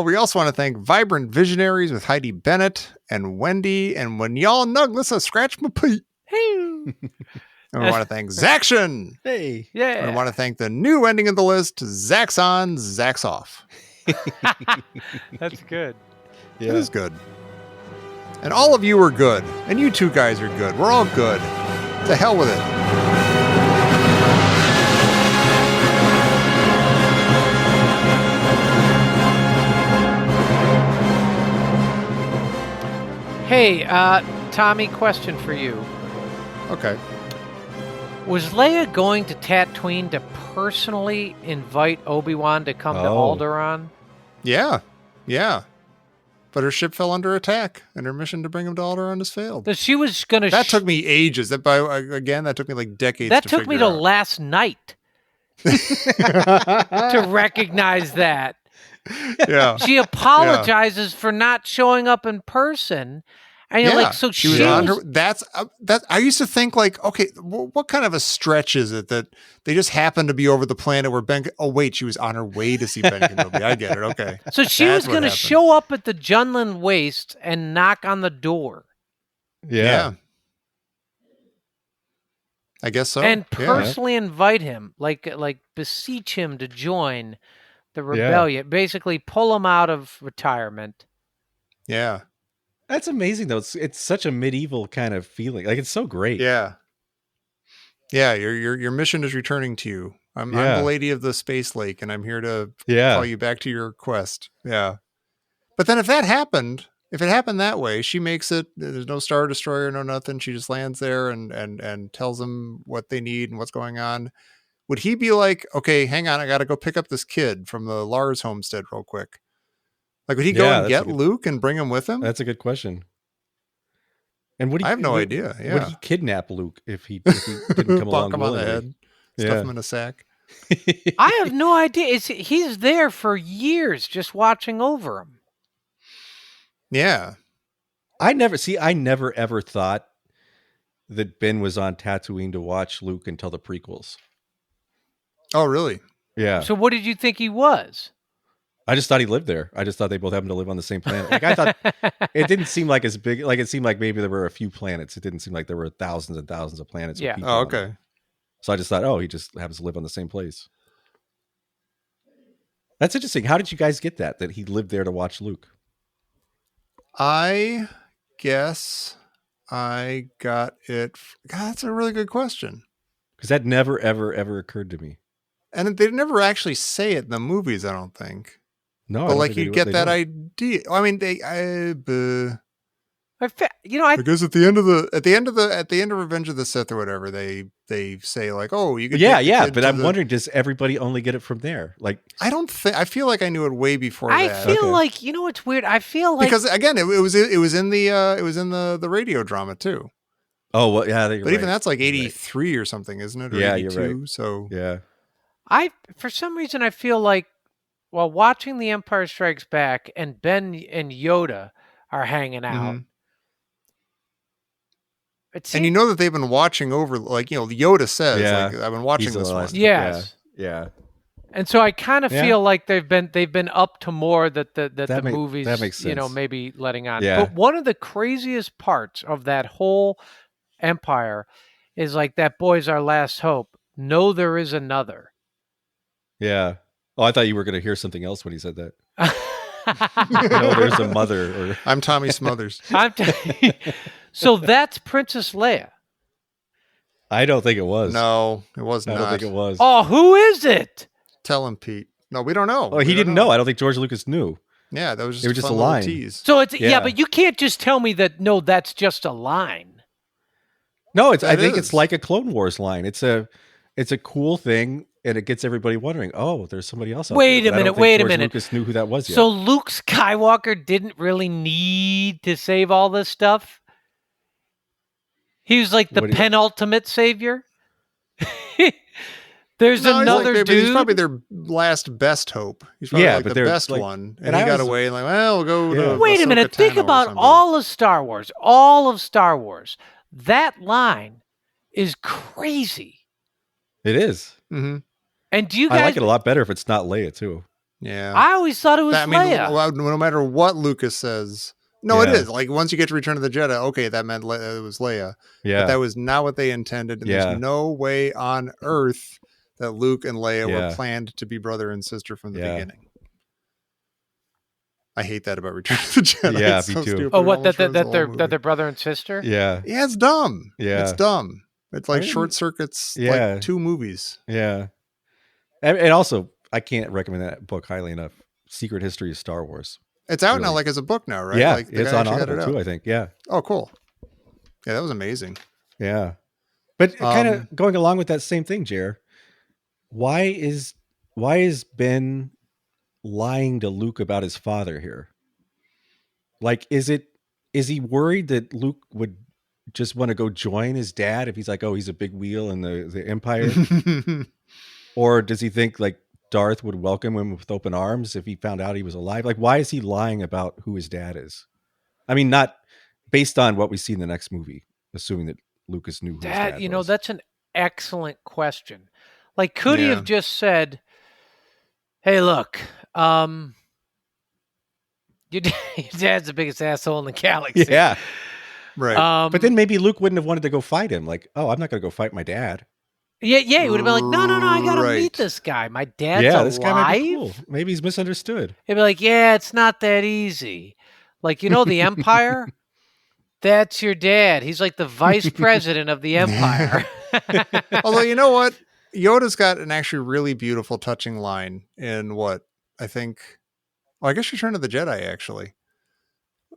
We also want to thank Vibrant Visionaries with Heidi Bennett and Wendy. And when y'all nug, let's scratch my peat. Hey. And we want to thank Zaction. Hey. And we Yeah. want to thank the new ending of the list, Zax on, Zax off. That's good. It is good. And all of you are good. And you two guys are good. We're all good. To hell with it. Hey, Tommy, question for you. Okay. Was Leia going to Tatooine to personally invite Obi-Wan to come to Oh. Alderaan? Yeah. Yeah. But her ship fell under attack, and her mission to bring him to Alderaan has failed. That she was going to... That took me ages. That took me like decades. That to took me figure to out. last night to recognize that. Yeah. She apologizes for not showing up in person. And you're like, so she was on her. That's that. I used to think like, okay, what kind of a stretch is it that they just happened to be over the planet where Ben? Oh wait, she was on her way to see Ben Kenobi. I get it. Okay, So she That's was what going to happened. show up at the Junlin Waste and knock on the door yeah. I guess so. and Yeah. personally invite him, like beseech him to join the rebellion, basically pull him out of retirement. Yeah. That's amazing though. It's such a medieval kind of feeling. Like it's so great. Yeah. Yeah. Your mission is returning to you. I'm the lady of the space lake, and I'm here to call you back to your quest. Yeah. But then if it happened that way, she makes it. There's no Star Destroyer, no nothing. She just lands there and tells them what they need and what's going on. Would he be like, okay, hang on, I got to go pick up this kid from the Lars homestead real quick? Like, would he go and get Luke and bring him with him? That's a good question. And would he? I have no idea. Yeah. Would he kidnap Luke if he didn't come along Bonk him on the willingly? head, stuff him in a sack. I have no idea. He's there for years just watching over him. Yeah. I never ever thought that Ben was on Tatooine to watch Luke until the prequels. Oh, really? Yeah. So what did you think he was? I just thought he lived there. I just thought they both happened to live on the same planet. Like I thought it didn't seem like as big. Like it seemed like maybe there were a few planets. It didn't seem like there were thousands and thousands of planets. with Yeah. people Oh, on them. okay. So I just thought, he just happens to live on the same place. That's interesting. How did you guys get that he lived there to watch Luke? I guess I got it. God, that's a really good question. Because that never, ever, ever occurred to me. And they never actually say it in the movies, I don't think. No, I But don't like think they you do- get they that don't. idea. I mean, I because at the end of Revenge of the Sith or whatever, they say like, oh, you could Yeah, take the yeah. kid But to I'm the- wondering, does everybody only get it from there? Like, I feel like I knew it way before I that. feel Okay. like, you know what's weird? I feel like Because again, it was in the radio drama too. oh, well, yeah. But even that's like 83 or something, isn't it? Or Yeah, 82, you're right. So Yeah. for some reason I feel like while watching The Empire Strikes Back and Ben and Yoda are hanging out. Mhm. It And you seems- know that they've been watching over, like, Yoda says, Yeah. like, I've been watching He's the this one. last- Yes. Yeah. And so I kind of Yeah. feel like they've been up to more that the That movies, makes sense. maybe letting on. Yeah. But one of the craziest parts of that whole Empire is like, that boy's our last hope. No, there is another. Yeah. Oh, I thought you were going to hear something else when he said that. No, there's a mother. Or I'm Tommy Smothers. So that's Princess Leia. I don't think it was. No, it was I not. don't think it was. Oh, who is it? Tell him, Pete. No, we don't know. Oh, he didn't know. I don't think George Lucas knew. Yeah, that was just, It was just fun a little line. tease. So it's Yeah. but you can't just tell me that. No, that's just a line. No, I think is. it's like a Clone Wars line. It's a cool thing, and it gets everybody wondering. Oh, there's somebody else. Out Wait there. a I don't minute, think wait a George minute. Lucas knew who that was yet. So Luke Skywalker didn't really need to save all this stuff. He was like the What do you- penultimate savior. There's No, another dude. He's probably their last best hope. He's probably Yeah, like but the they're, best like- one. and And he I got was- away and like, well, we'll go Yeah. to Wait a minute. Ahsoka Think Tano or about somebody. all of Star Wars. All of Star Wars. That line is crazy. It is. Mhm. And do you guys? I like it a lot better if it's not Leia too. Yeah. I always thought it was Leia. No matter what Lucas says. No, it Yeah. is. Like, once you get to Return of the Jedi, okay, that meant it was Leia. Yeah. But that was not what they intended. And Yeah. there's no way on earth that Luke and Leia Yeah. were planned to be brother and sister from the Yeah. beginning. I hate that about Return of the Jedi. Yeah, It's me so too. stupid. Oh, It what? almost ruins the whole That movie. they're brother and sister? Yeah. Yeah, it's dumb. Yeah. It's dumb. It's like I short didn't- circuits Yeah. like 2 movies. Yeah. And also, I can't recommend that book highly enough. Secret History of Star Wars. It's out now Really? like as a book now, right? Yeah, Like, the it's guy on actually got Audible it too, out. I think. Yeah. Oh, cool. Yeah, that was amazing. Yeah. But kind Um, of going along with that same thing, Jer, why is Ben lying to Luke about his father here? Like, is he worried that Luke would just want to go join his dad if he's like, oh, he's a big wheel in the Empire? Or does he think like Darth would welcome him with open arms if he found out he was alive? Like, why is he lying about who his dad is? I mean, not based on what we see in the next movie, assuming that Lucas knew who his dad was. That's an excellent question. Like, could he Yeah. have just said, "Hey, look, your dad's the biggest asshole in the galaxy." Yeah. right. But then maybe Luke wouldn't have wanted to go fight him. Like, oh, I'm not going to go fight my dad. yeah, he would have been like, "No, I gotta Right. meet this guy. My dad's yeah, alive." this guy might be cool. Maybe he's misunderstood. He'd be like, "Yeah, it's not that easy. Like, the Empire." That's your dad. He's like the vice president of the Empire. Although, you know what? Yoda's got an actually really beautiful, touching line in what I think. Well, I guess Return of the Jedi, actually.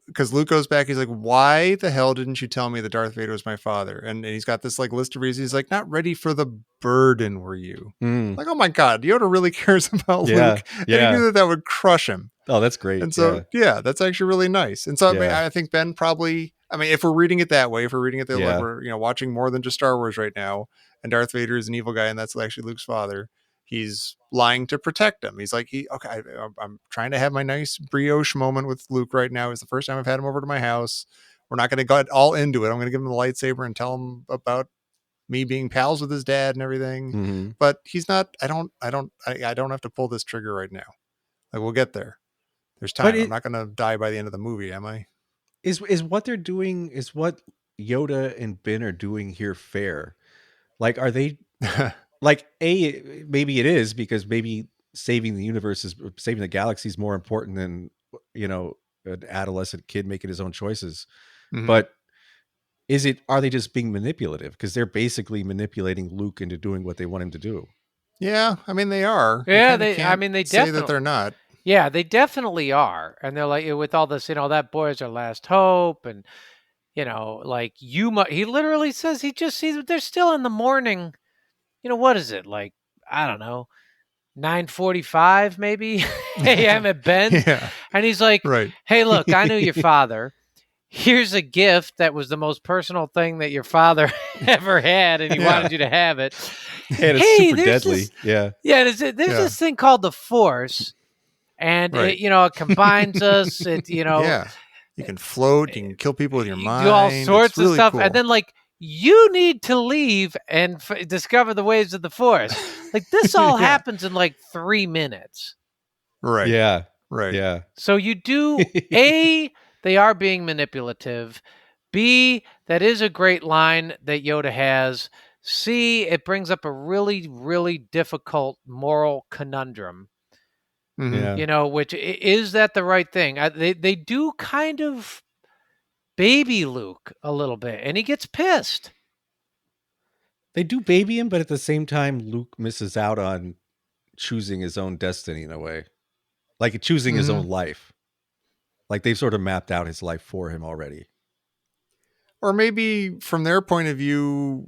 Because Luke goes back, he's like, why the hell didn't you tell me that Darth Vader was my father? And he's got this like list of reasons. He's like, not ready for the burden, were you? Mm. Like, oh my God, Yoda really cares about Yeah, Luke. And yeah. he knew that would crush him. Oh, that's great. And so, yeah, that's actually really nice. And so, Yeah. I think Ben probably, if we're reading it that way, if we're reading it that Yeah. like we're, watching more than just Star Wars right now, and Darth Vader is an evil guy, and that's actually Luke's father, he's lying to protect him. He's like, I'm trying to have my nice brioche moment with Luke right now. It's the first time I've had him over to my house. We're not going to get all into it. I'm going to give him the lightsaber and tell him about me being pals with his dad and everything. Mhm. But he's not, I don't have to pull this trigger right now. Like, we'll get there. There's time. I'm not going to die by the end of the movie, am I? Is what they're doing, is what Yoda and Ben are doing here fair? Like, are they like, maybe it is, because maybe saving the galaxy is more important than, an adolescent kid making his own choices. Mhm. But are they just being manipulative? Because they're basically manipulating Luke into doing what they want him to do. Yeah, they are. You Yeah, kinda they can't say definitely that they're not. Yeah, they definitely are. And they're like, with all this, that boy's our last hope. And, like, he literally says he just sees, they're still in the morning. What is it? Like, I don't know, 9:45 maybe a.m. at Ben's. Yeah, And he's like, right. "Hey, look, I knew your father. Here's a gift that was the most personal thing that your father ever had, and he Yeah. wanted you to have it." And it's Hey, super there's deadly. this- Yeah. Yeah, there's this thing called the Force, and Right. it combines us. It Yeah, you can float. You can kill people with your you mind. do all It's sorts of really stuff, cool. and then like you need to leave and discover the ways of the Force. Like this all Yeah. happens in like 3 minutes. right. Yeah. Right. Yeah. So you do they are being manipulative. B, that is a great line that Yoda has. C, it brings up a really, really difficult moral conundrum. Mhm. Yeah. Which is that the right thing? They do kind of baby Luke a little bit, and he gets pissed. They do baby him, but at the same time, Luke misses out on choosing his own destiny in a way, like choosing his own life. Like they've sort of mapped out his life for him already. Or maybe from their point of view,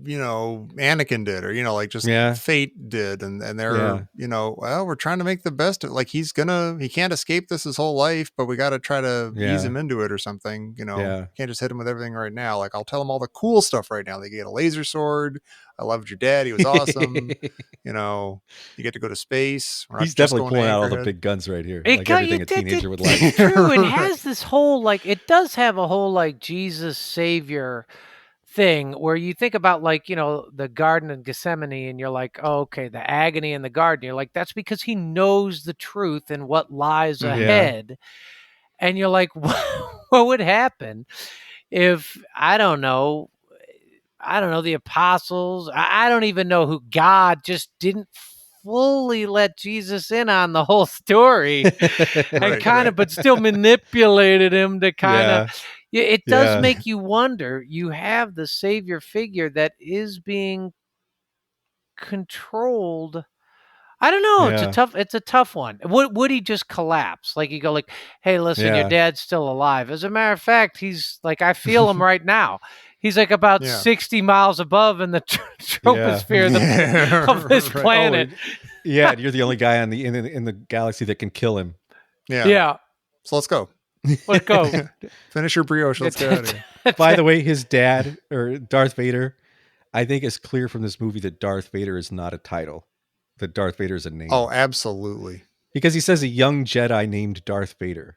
Anakin did, or like just Yeah. fate did, and Yeah. they're well, we're trying to make the best of, like, he can't escape this his whole life, but we got to try to ease Yeah. him into it or something. Yeah. Can't just hit him with everything right now. Like, I'll tell him all the cool stuff right now. They get a laser sword. I loved your dad. He was awesome. You get to go to space. We're not He's just definitely going to pulling out all the Anchorhead. big guns right here, It like got everything you. a teenager would It's like. true. It Right. has this whole it does have a whole Jesus Savior thing where you think about the Garden of Gethsemane, and you're like, oh, okay, the agony in the garden. You're like, that's because he knows the truth and what lies Mhm. ahead. And you're like, what would happen if I don't know, the apostles, I don't even know who, God just didn't fully let Jesus in on the whole story and Right, kind of, right. but still manipulated him to kind of, it does Yeah. make you wonder. You have the savior figure that is being controlled. I don't know. Yeah. It's a tough one. Would he just collapse? Like, you go like, hey, listen, your Yeah. dad's still alive. As a matter of fact, he's like, I feel him right now. He's like about Yeah. 60 miles above in the troposphere of this Right. planet. Yeah, and you're the only guy in the galaxy that can kill him. Yeah. So let's go. Let's go. Finish your brioche. Let's get out of here. By the way, his dad, or Darth Vader, I think it's clear from this movie that Darth Vader is not a title. That Darth Vader is a name. Oh, absolutely. Because he says a young Jedi named Darth Vader.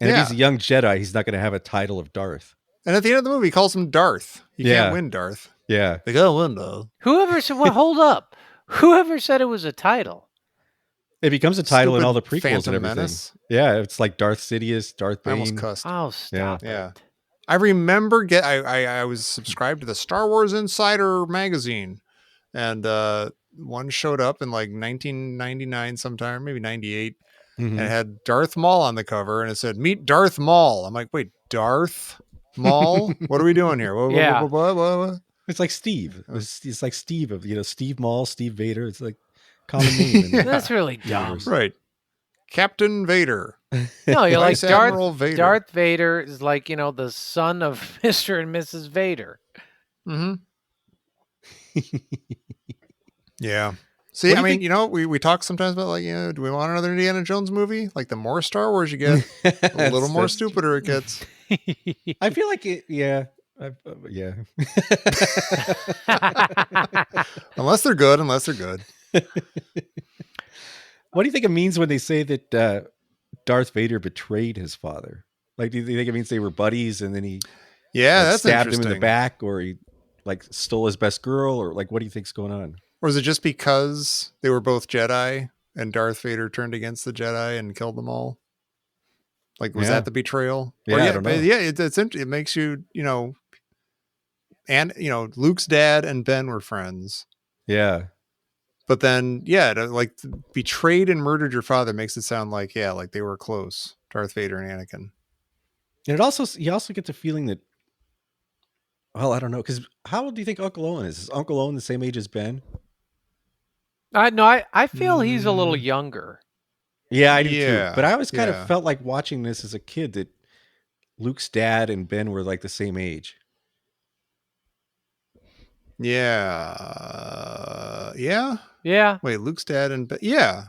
And if Yeah. he's a young Jedi, he's not going to have a title of Darth. And at the end of the movie, he calls him Darth. You Yeah. can't win, Darth. Yeah. They gotta win, though. Whoever said, well, hold up. Whoever said it was a title? It becomes a title in Stupid all the prequels Phantom and everything. Menace. Yeah, it's like Darth Sidious, Darth I almost Bane. cussed. Oh, stop Yeah. it. I remember I was subscribed to the Star Wars Insider magazine, and one showed up in like 1999 sometime, maybe 98, Mhm. and it had Darth Maul on the cover, and it said, "Meet Darth Maul." I'm like, wait, Darth Maul? What are we doing here? Yeah. What? It's like Steve. It's like Steve of Steve Maul, Steve Vader. It's like common name. Yeah. That's really dumb. Universe. Right. Captain Vader. No, you're like Vice Admiral Vader. Darth Vader is like, the son of Mr. and Mrs. Vader. Mm-hmm. Yeah. See, What do I you mean, think- we talk sometimes about like, do we want another Indiana Jones movie? Like, the more Star Wars you get, a little more That's- stupider it gets. I feel like it. Yeah. Yeah. Unless they're good. What do you think it means when they say that Darth Vader betrayed his father? Like, do you think it means they were buddies and then he Yeah, like, that's stabbed him interesting. in the back, or he like stole his best girl, or like what do you think's going on? Or is it just because they were both Jedi and Darth Vader turned against the Jedi and killed them all? Like, was Yeah. that the betrayal? Yeah, Or, I don't know. but yeah, it makes you, and Luke's dad and Ben were friends. Yeah. But then, like, betrayed and murdered your father makes it sound like, like they were close, Darth Vader and Anakin. And you also get the feeling that, well, I don't know, because how old do you think Uncle Owen is? Is Uncle Owen the same age as Ben? I feel he's a little Mm. younger. Yeah, I do Yeah, too. But I always kind yeah. of felt like watching this as a kid that Luke's dad and Ben were like the same age. Yeah. Yeah. Wait, Luke's dad and Ben. Yeah.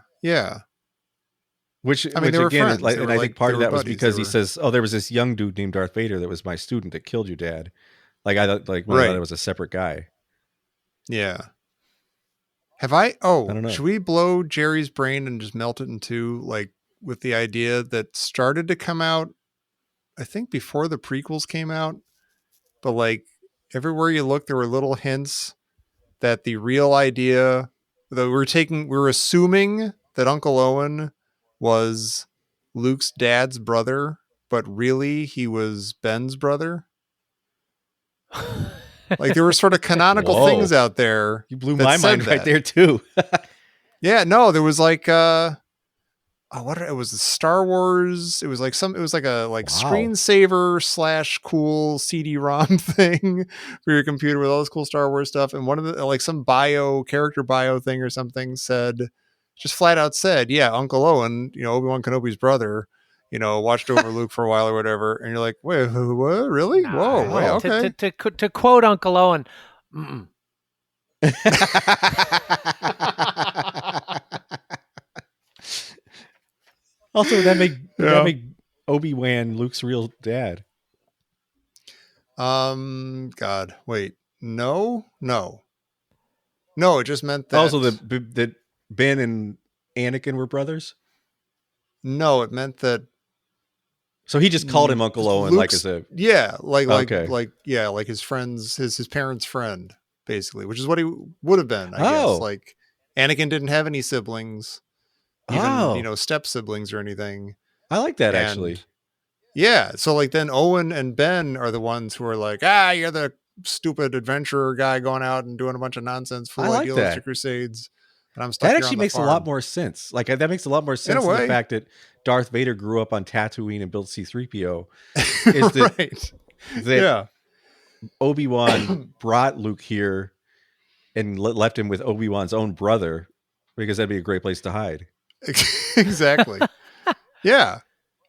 Which I mean, they were again, friends. They and were I like- think part they of were that was buddies. because They he were- says, "Oh, there was this young dude named Darth Vader that was my student that killed your dad." Like I thought, I Right. thought it was a separate guy. Yeah. Have I don't know. should we blow Jerry's brain and just melt it in two, like, with the idea that started to come out, I think, before the prequels came out, but like everywhere you look, there were little hints that the real idea that we're assuming that Uncle Owen was Luke's dad's brother, but really he was Ben's brother. Like there were sort of canonical Whoa. things out there. You blew that my said mind right that. there too. Yeah, no, there was like it was the Star Wars. It was like a Wow. screensaver / cool CD-ROM thing for your computer with all this cool Star Wars stuff. And one of the like some character bio thing or something just flat out said, yeah, Uncle Owen, Obi-Wan Kenobi's brother, watched over Luke for a while or whatever. And you're like, wait, what? Really? Nah, Whoa, wait, okay. To quote Uncle Owen, mm-mm. Also, would that make Obi-Wan Luke's real dad? God, wait, no, it just meant that. Also, that Ben and Anakin were brothers. No, it meant that. So he just called him Uncle Owen, like as a like his friend's his parents' friend, basically, which is what he would have been, I guess. Like Anakin didn't have any siblings, even step siblings or anything. I like that actually. Yeah, so like then Owen and Ben are the ones who are like, you're the stupid adventurer guy going out and doing a bunch of nonsense, full idealistic crusades. And I'm stuck. That actually makes a lot more sense. Like that makes a lot more sense than the fact that Darth Vader grew up on Tatooine and built C-3PO. Is that that Obi-Wan brought Luke here and left him with Obi-Wan's own brother because that'd be a great place to hide. Exactly. Yeah.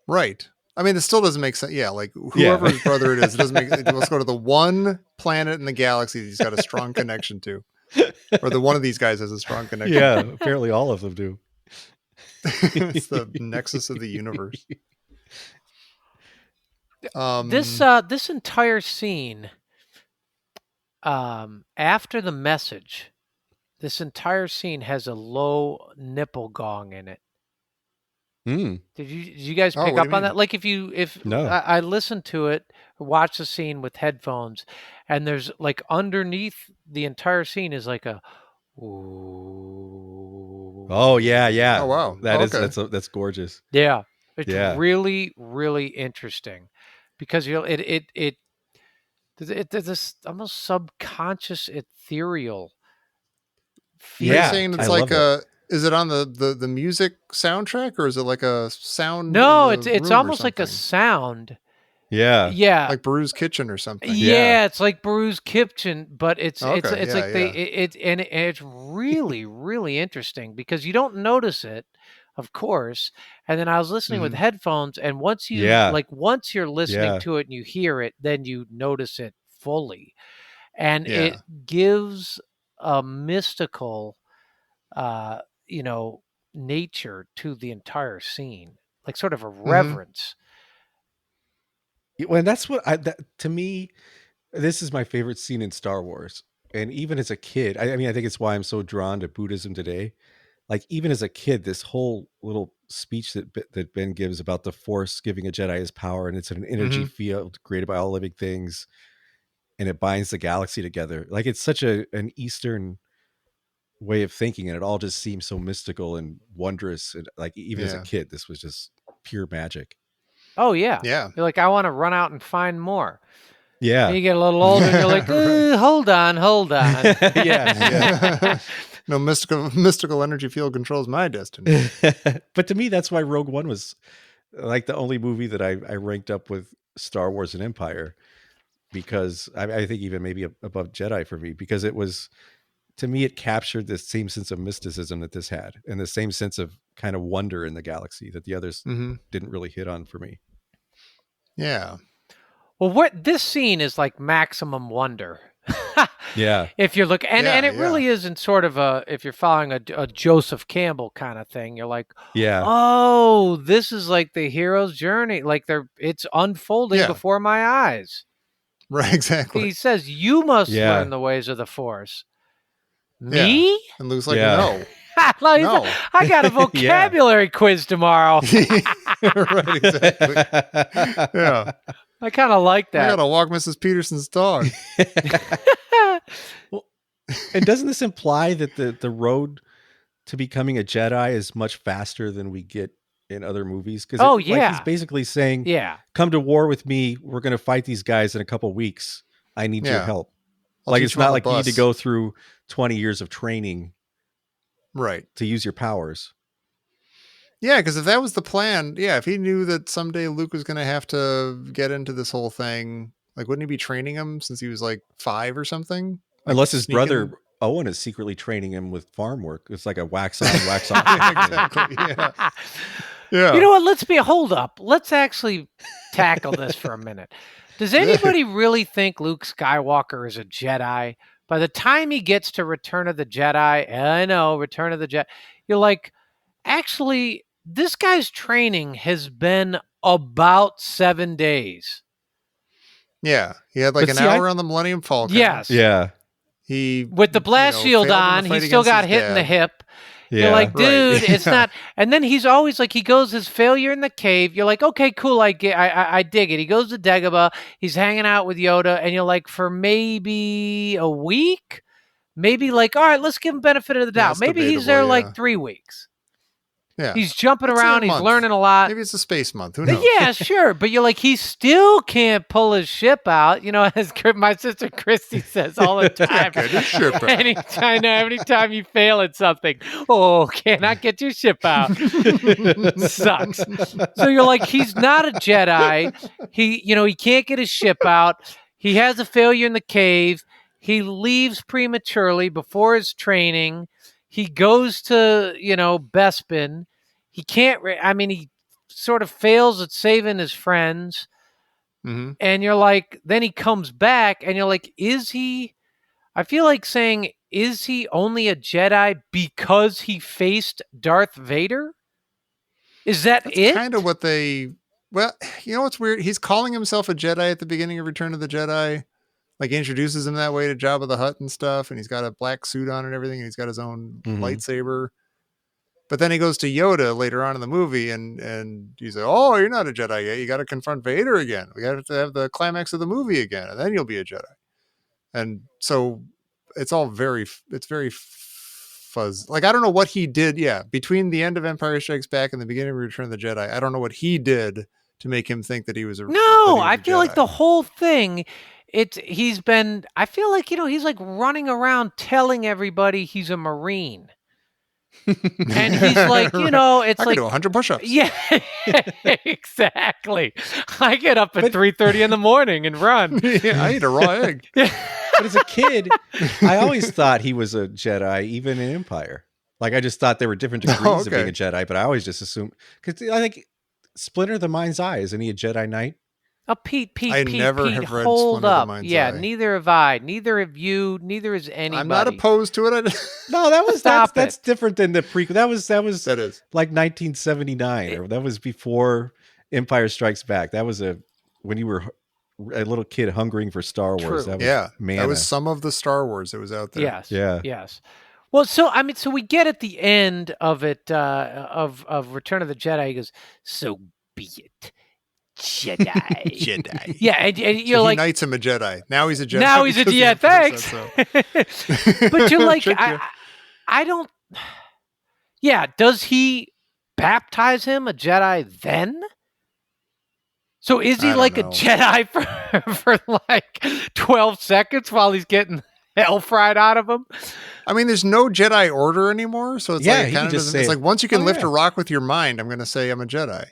Right. I mean, it still doesn't make sense. Yeah, like whoever his brother it is, it doesn't make. Let's go to the one planet in the galaxy that he's got a strong connection to, or the one of these guys has a strong connection. Yeah, apparently all of them do. It's the nexus of the universe. This entire scene, after the message, this entire scene has a low nipple gong in it. Did you guys pick up on that? Like I listened to it, watched the scene with headphones, and there's like underneath the entire scene is like a ooh. Oh yeah. Oh wow. That's gorgeous. Yeah. It's really, really interesting because there's this almost subconscious ethereal feel. You're saying it's like is it on the music soundtrack or is it like a sound? No, it's almost like a sound. Yeah. Yeah. Like Brew's Kitchen or something. Yeah, it's like Brew's Kitchen, but it's it's really, really interesting because you don't notice it, of course. And then I was listening with headphones, and once you're listening to it and you hear it, then you notice it fully. And it gives a mystical nature to the entire scene, like sort of a reverence. Well, and that's what to me, this is my favorite scene in Star Wars. And even as a kid, I mean, I think it's why I'm so drawn to Buddhism today. Like even as a kid, this whole little speech that Ben gives about the Force giving a Jedi his power, and it's an energy field created by all living things, and it binds the galaxy together. Like it's such an Eastern way of thinking, and it all just seems so mystical and wondrous. And like even as a kid, this was just pure magic. Oh yeah. Yeah. You're like, I want to run out and find more. Yeah. And you get a little older and you're like, hold on. Yeah. No mystical energy field controls my destiny. But to me, that's why Rogue One was like the only movie that I ranked up with Star Wars and Empire, because I think even maybe above Jedi for me, because it was, to me, it captured the same sense of mysticism that this had, and the same sense of kind of wonder in the galaxy that the others didn't really hit on for me. Yeah. Well, this scene is like maximum wonder. Yeah. If you're looking, and it really isn't sort of if you're following a Joseph Campbell kind of thing, you're like, oh, this is like the hero's journey. Like it's unfolding before my eyes. Right. Exactly. He says, you must learn the ways of the Force. Me? Yeah. And Luke's like, no. No. I got a vocabulary quiz tomorrow. Right, exactly. Yeah. I kind of like that. I gotta walk Mrs. Peterson's dog. Well, and doesn't this imply that the road to becoming a Jedi is much faster than we get in other movies? Because he's basically saying, come to war with me. We're going to fight these guys in a couple weeks. I need your help. Like, teach it's him on not the like you need to bus. go through 20 years of training Right. to use your powers. Yeah, because if that was the plan, if he knew that someday Luke was going to have to get into this whole thing, like, wouldn't he be training him since he was like 5 or something? Like, Unless his sneaking- brother Owen is secretly training him with farm work. It's like a wax on, wax off. Yeah, kind of thing. exactly. Yeah. Yeah. You know what? Hold up. Let's actually tackle this for a minute. Does anybody really think Luke Skywalker is a Jedi? By the time he gets to Return of the Jedi, I know, Return of the Jedi, you're like, actually, this guy's training has been about 7 days. Yeah. He had like But an see, hour on the Millennium Falcon. Yes. Yeah. He With the blast shield failed in the on, he fight still against got his hit in the dad. hip. Yeah. You're like, Right. dude, it's Yeah. not. And then he's always like, he goes his failure in the cave. You're like, okay, cool, I dig it. He goes to Dagobah. He's hanging out with Yoda, and you're like, for maybe a week, maybe like, all right, let's give him benefit of the doubt. it's Maybe he's there debatable, like yeah. 3 weeks. Yeah. He's jumping Let's say a around. He's month. learning a lot. Maybe it's a space month. Who knows? Yeah, sure. But you're like, he still can't pull his ship out. You know, as my sister Christy says all the time. Get his ship out. Anytime you fail at something, oh, cannot get your ship out. Sucks. So you're like, he's not a Jedi. He can't get his ship out. He has a failure in the cave. He leaves prematurely before his training. He goes to, Bespin. He can't, he sort of fails at saving his friends. Mm-hmm. And you're like, then he comes back and you're like, I feel like saying, is he only a Jedi because he faced Darth Vader? Is that That's it? kind of what they, well, you know what's weird? He's calling himself a Jedi at the beginning of Return of the Jedi. Like, he introduces him that way to Jabba the Hutt and stuff, and he's got a black suit on and everything, and he's got his own lightsaber. But then he goes to Yoda later on in the movie, and he's like, oh, you're not a Jedi yet. You got to confront Vader again. We got to have the climax of the movie again, and then you'll be a Jedi. And so it's all very fuzz. Like, I don't know what he did. Yeah, between the end of Empire Strikes Back and the beginning of Return of the Jedi, I don't know what he did to make him think that he was a No, I feel like Jedi. the whole thing, I feel like, he's like running around telling everybody he's a Marine. And he's like, it's I can like do 100 push-ups. Yeah, exactly. I get up at 3:30 in the morning and run. Yeah, I eat a raw egg. But as a kid, I always thought he was a Jedi, even in Empire. Like, I just thought there were different degrees of being a Jedi, but I always just assumed, because I think Splinter the Mind's Eye, isn't he a Jedi Knight? Oh, Pete, I never have read hold Splinter the up. Mind's Yeah, Eye. neither have I. Neither have you. Neither is anybody. I'm not opposed to it. No, Stop that's it. different than the prequel. That was That is. like 1979, or that was before Empire Strikes Back. That was when you were a little kid hungering for Star Wars. True. That was Yeah, manna. that was some of the Star Wars that was out there. Yes. Yeah. Yes. Well, so we get at the end of it of Return of the Jedi. He goes, "So be it, Jedi." Jedi. Yeah, and you're So like, he knights him a Jedi. Now he's a Jedi. now he's a because the Jedi. Emperor Thanks. said so. But you're like, Tricked you. I don't. Yeah, does he baptize him a Jedi then? So is he I don't like a know. Jedi for like 12 seconds while he's getting hell fried out of him? I mean, there's no Jedi Order anymore, so it's Yeah, like he it kind can of just doesn't. It's say, like once you can "Oh, lift yeah." a rock with your mind, I'm going to say I'm a Jedi.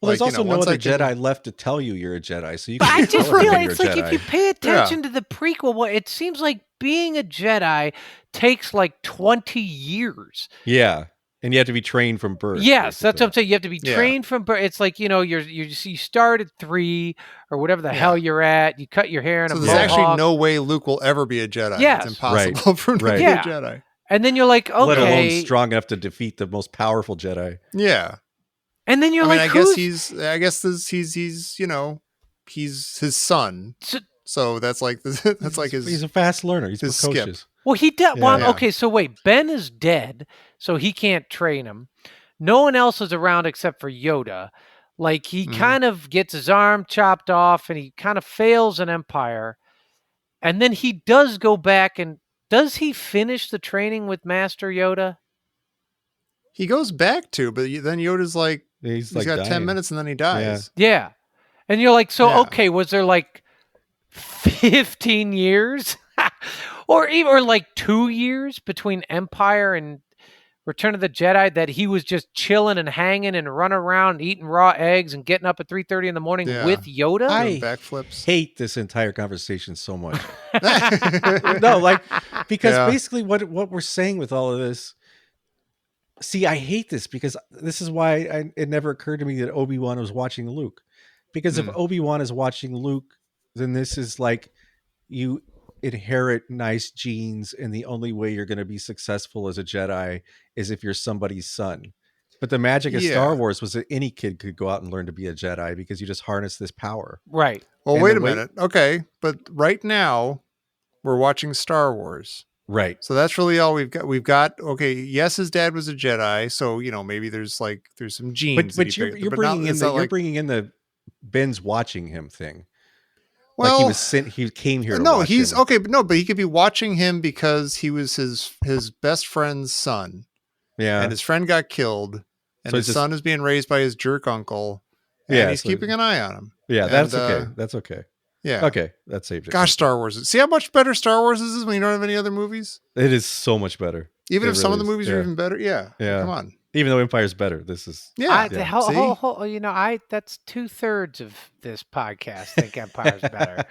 Well, there's Like, also no once other I can- Jedi left to tell you you're a Jedi, so you But can I just just tell feel everybody like it's you're a like if you Jedi. pay attention to the prequel, well, it seems like being a Jedi takes like 20 years. Yeah, and you have to be trained from birth. Yes, that's basically. what I'm saying. You have to be Yeah. trained from birth. It's like, you start at 3 or whatever the hell you're at. You cut your hair in So a there's mohawk. actually no way Luke will ever be a Jedi. Yes. It's impossible for him to Right. be Yeah. a Jedi. And then you're like, Let alone okay. strong enough to defeat the most powerful Jedi. Yeah. And then you're I mean, like, I guess who's... he's he's his son. So that's like that's like He's his a fast learner. He's his skip. precocious. Well, he does. Well, Yeah. okay, so wait. Ben is dead, so he can't train him. No one else is around except for Yoda. Like, he Mhm. kind of gets his arm chopped off, and he kind of fails in Empire. And then he does go back, and does he finish the training with Master Yoda? He goes back to, but then Yoda's like He's he's like got dying. 10 minutes and then he dies. Yeah. And you're like, so, Yeah. okay, was there like 15 years? or like 2 years between Empire and Return of the Jedi that he was just chilling and hanging and running around eating raw eggs and getting up at 3:30 in the morning Yeah. with Yoda. Doing backflips. hate this entire conversation so much. No, like, because Yeah. basically what we're saying with all of this. See, I hate this because this is why it never occurred to me that Obi-Wan was watching Luke. Because if Obi-Wan is watching Luke, then this is like you inherit nice genes, and the only way you're going to be successful as a Jedi is if you're somebody's son. But the magic of Star Wars was that any kid could go out and learn to be a Jedi because you just harness this power. Right. Well, And wait the a way- minute. Okay, but right now we're watching Star Wars. Right. So that's really all we've got. We've got, okay, yes, his dad was a Jedi, so maybe there's some genes. But you're bringing in the Ben's watching him thing. Well, like he was sent. He came here. To no, watch he's him. okay, but he could be watching him because he was his best friend's son, Yeah, and his friend got killed, and So his it's son is being raised by his jerk uncle, and Yeah, he's so- keeping an eye on him. yeah. and, That's okay. That's okay. Yeah. Okay, that saved it. Gosh, Star Wars. See how much better Star Wars is when you don't have any other movies? It is so much better. Even It if some of really the is. movies Yeah. are even better. Yeah. Yeah. Come on. Even though Empire's better, this is. Yeah. See? That's 2/3 of this podcast think Empire's better.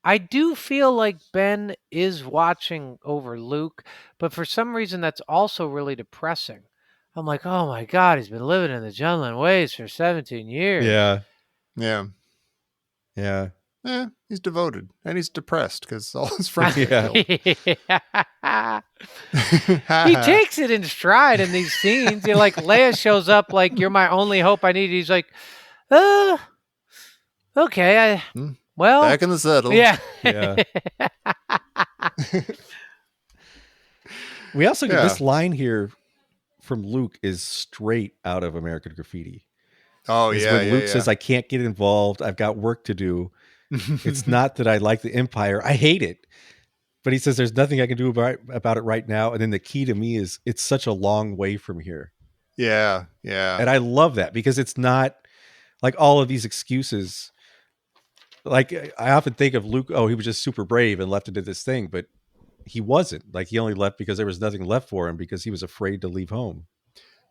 I do feel like Ben is watching over Luke, but for some reason that's also really depressing. I'm like, oh my God, he's been living in the Junlin ways for 17 years. Yeah, Yeah. yeah. Yeah. He's devoted and he's depressed because all his friends Yeah. are He takes it in stride in these scenes. You're like, Leia shows up like, you're my only hope I need. He's like, okay, well, back in the saddle. yeah. Yeah. We also get this line here from Luke is straight out of American Graffiti. Oh, It's yeah. when Luke says, "I can't get involved. I've got work to do." It's not that I like the Empire. I hate it. But he says there's nothing I can do about it right now. And then the key to me is it's such a long way from here. Yeah. Yeah. And I love that because it's not like all of these excuses. Like I often think of Luke, he was just super brave and left to do this thing, but he wasn't. Like he only left because there was nothing left for him because he was afraid to leave home.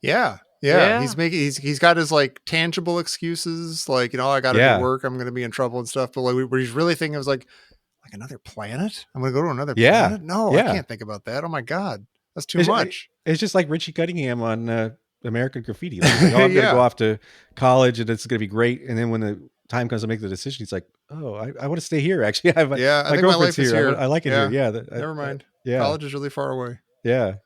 Yeah. Yeah. He's got his like tangible excuses, like, I got to do work, I'm going to be in trouble and stuff. But like, where he's really thinking was like another planet. I'm going to go to another planet. No, I can't think about that. Oh my God, that's too much. It's just like Richie Cunningham on American Graffiti. Like, he's like, I'm going to go off to college and it's going to be great. And then when the time comes to make the decision, he's like, I want to stay here. Actually, I think my life is here. I like it here. Yeah. Never mind. Yeah. College is really far away. Yeah.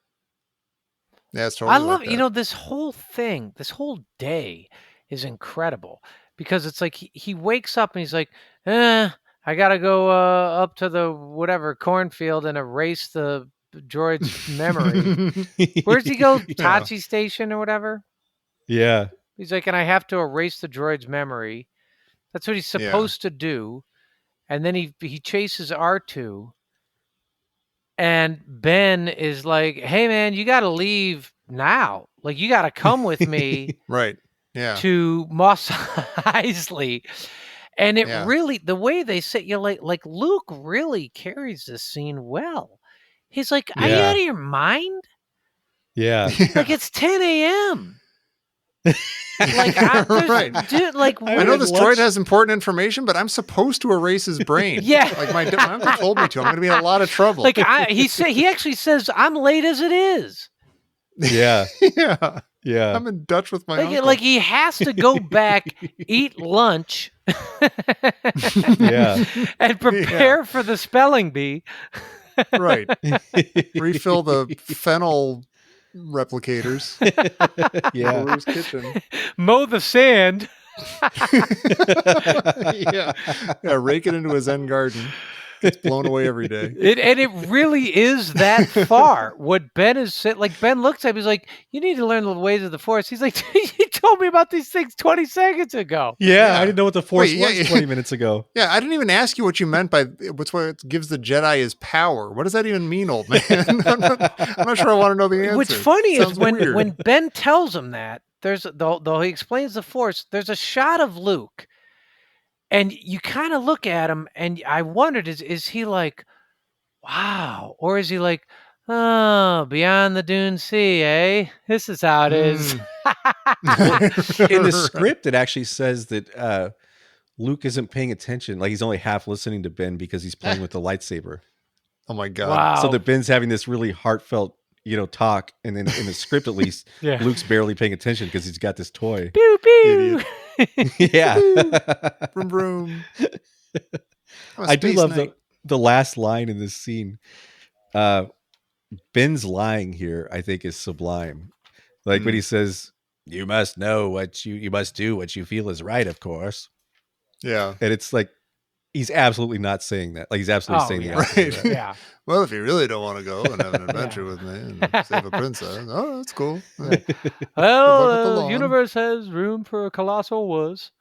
Yeah, it's totally. I love, this whole thing, this whole day is incredible because it's like he wakes up and he's like, I got to go up to the whatever cornfield and erase the droid's memory. Where's he go? Tachi Station or whatever? Yeah. He's like, and I have to erase the droid's memory. That's what he's supposed to do. And then he chases R2. And Ben is like, hey, man, you got to leave now. Like, you got to come with me right. Yeah. to Mos Eisley. And it really, the way they say, like Luke really carries this scene well. He's like, are you out of your mind? Yeah. Like, it's 10 a.m. Like, right. Dude, like, I know this droid has important information, but I'm supposed to erase his brain. Yeah. Like my uncle told me to. I'm going to be in a lot of trouble. Like he actually says, I'm late as it is. Yeah. Yeah. Yeah. I'm in Dutch with my uncle. Like he has to go back, eat lunch, Yeah. and prepare for the spelling bee. Right. Refill the fennel replicators. Yeah. Baru's kitchen. Mow the sand. Yeah, rake it into his Zen garden. Gets blown away every day. It really is that far. What Ben is saying, like Ben looks at him, he's like, "You need to learn the ways of the Force." He's like, "You told me about these things 20 seconds ago." Yeah, I didn't know what the Force was 20 minutes ago. Yeah, I didn't even ask you what you meant by what gives the Jedi his power. What does that even mean, old man? I'm not sure I want to know the answer. What's funny is weird. when Ben tells him that, though he explains the Force, there's a shot of Luke. And you kind of look at him, and I wondered, is he like, wow, or is he like, oh, beyond the dune sea, eh? This is how it is. In the script, it actually says that Luke isn't paying attention. Like he's only half listening to Ben because he's playing with the lightsaber. Oh my god! Wow. So that Ben's having this really heartfelt, talk, and then in the script, at least, Yeah. Luke's barely paying attention because he's got this toy. Pew pew. Yeah. Vroom vroom. I do love the last line in this scene. Ben's lying here, I think, is sublime. Like when he says, "You must know what you must do what you feel is right, of course." Yeah. And it's like he's absolutely not saying that. Like he's absolutely saying the opposite of that. Yeah. Well, if you really don't want to go and have an adventure with me and save a princess, oh, that's cool. Yeah. Well, the universe has room for colossal wuss.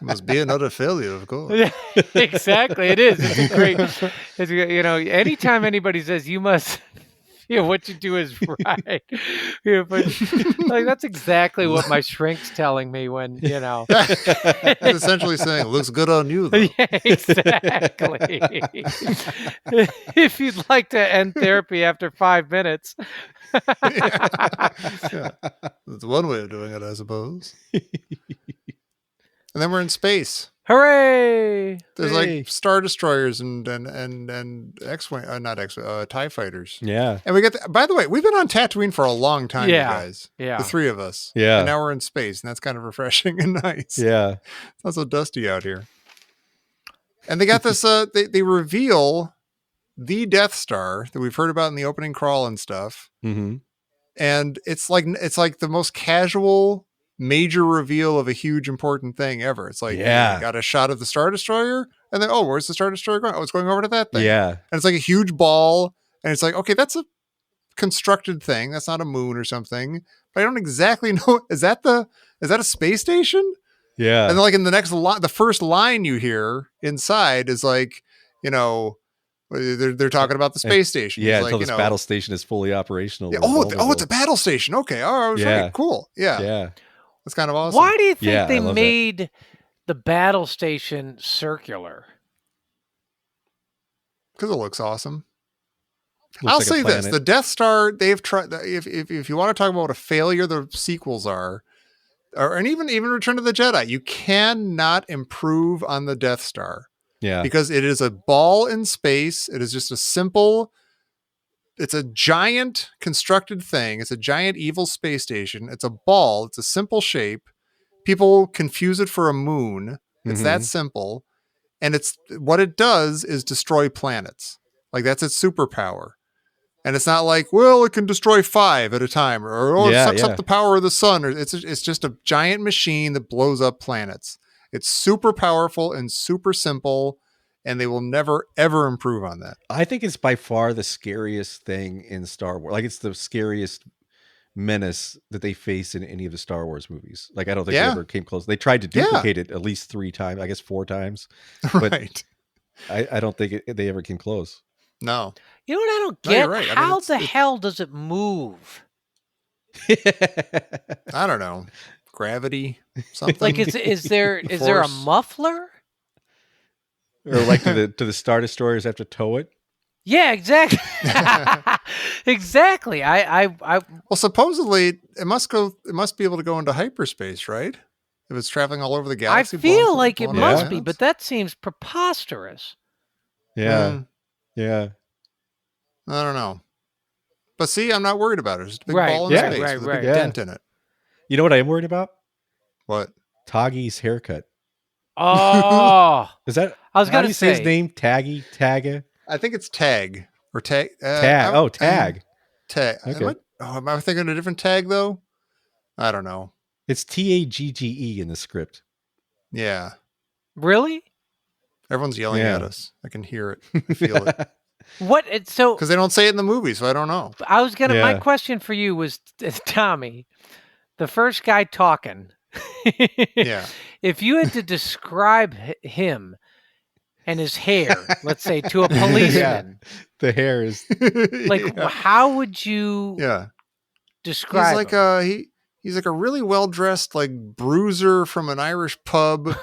Must be another failure, of course. Yeah, exactly. It is. It's a great. It's, anytime anybody says you must, what you do is right. But like that's exactly what my shrink's telling me when It's essentially saying, "Looks good on you." Though. Yeah, exactly. If you'd like to end therapy after 5 minutes. Yeah. That's one way of doing it, I suppose. And then we're in space. Hooray! There's like Star Destroyers and X-Wing, not X-Wing, TIE fighters. Yeah. And we get, by the way, we've been on Tatooine for a long time, you guys. Yeah. The three of us. Yeah. And now we're in space, and that's kind of refreshing and nice. Yeah. It's not so dusty out here. And they got this, they reveal the Death Star that we've heard about in the opening crawl and stuff. Mm-hmm. And it's like the most casual major reveal of a huge important thing ever. It's like, you got a shot of the Star Destroyer, and then, oh, where's the Star Destroyer going? Oh, it's going over to that thing. Yeah. And it's like a huge ball, and it's like, okay, that's a constructed thing. That's not a moon or something. But I don't exactly know. Is that a space station? Yeah. And then like in the next line, the first line you hear inside is like, they're talking about the space station. Yeah, it's until like, this battle station is fully operational. Yeah, it's a battle station. Okay, I was right. Cool. Yeah. Yeah. That's kind of awesome. Why do you think they I made the battle station circular? Because it looks awesome. Looks I'll like a say this: planet. the Death Star. They've tried. If you want to talk about what a failure the sequels are, and even Return of the Jedi, you cannot improve on the Death Star. Yeah. Because it is a ball in space. It is just it's a giant constructed thing. It's a giant evil space station. It's a ball. It's a simple shape. People confuse it for a moon. It's that simple. And what it does is destroy planets. Like that's its superpower. And it's not like, well, it can destroy 5 at a time, or it sucks up the power of the sun. Or it's just a giant machine that blows up planets. It's super powerful and super simple, and they will never, ever improve on that. I think it's by far the scariest thing in Star Wars. Like it's the scariest menace that they face in any of the Star Wars movies. Like I don't think they ever came close. They tried to duplicate it at least 3 times, I guess 4 times. But right. I don't think they ever came close. No. You know what I don't get? No, you're right. How the hell does it move? I don't know. Gravity, something. Like is there a muffler? Or like to the Star Destroyers have to tow it? Yeah, exactly. Exactly. I Well, supposedly it must be able to go into hyperspace, right? If it's traveling all over the galaxy. I feel like it must be, but that seems preposterous. Yeah. Yeah. I don't know. But see, I'm not worried about it. It's just a big Right. ball in Yeah, space right, with a right. big dent in it. You know what I am worried about? What? Toggy's haircut. Oh, Is that I was how gonna do you say his say. name? Tagga? I think it's Tag or Tag. Tag. Tag. Tag. Okay. Am I thinking a different Tag though? I don't know. It's Tagge in the script. Yeah. really? Everyone's yelling Yeah. at us. I can hear it. I feel it. What? So Because they don't say it in the movie, so I don't know. I was gonna. My Yeah. question for you was, Tommy, the first guy talking. Yeah. If you had to describe him and his hair, let's say, to a policeman, The hair is like yeah. how would you Yeah. describe He's like him? he's like a really well dressed like bruiser from an Irish pub.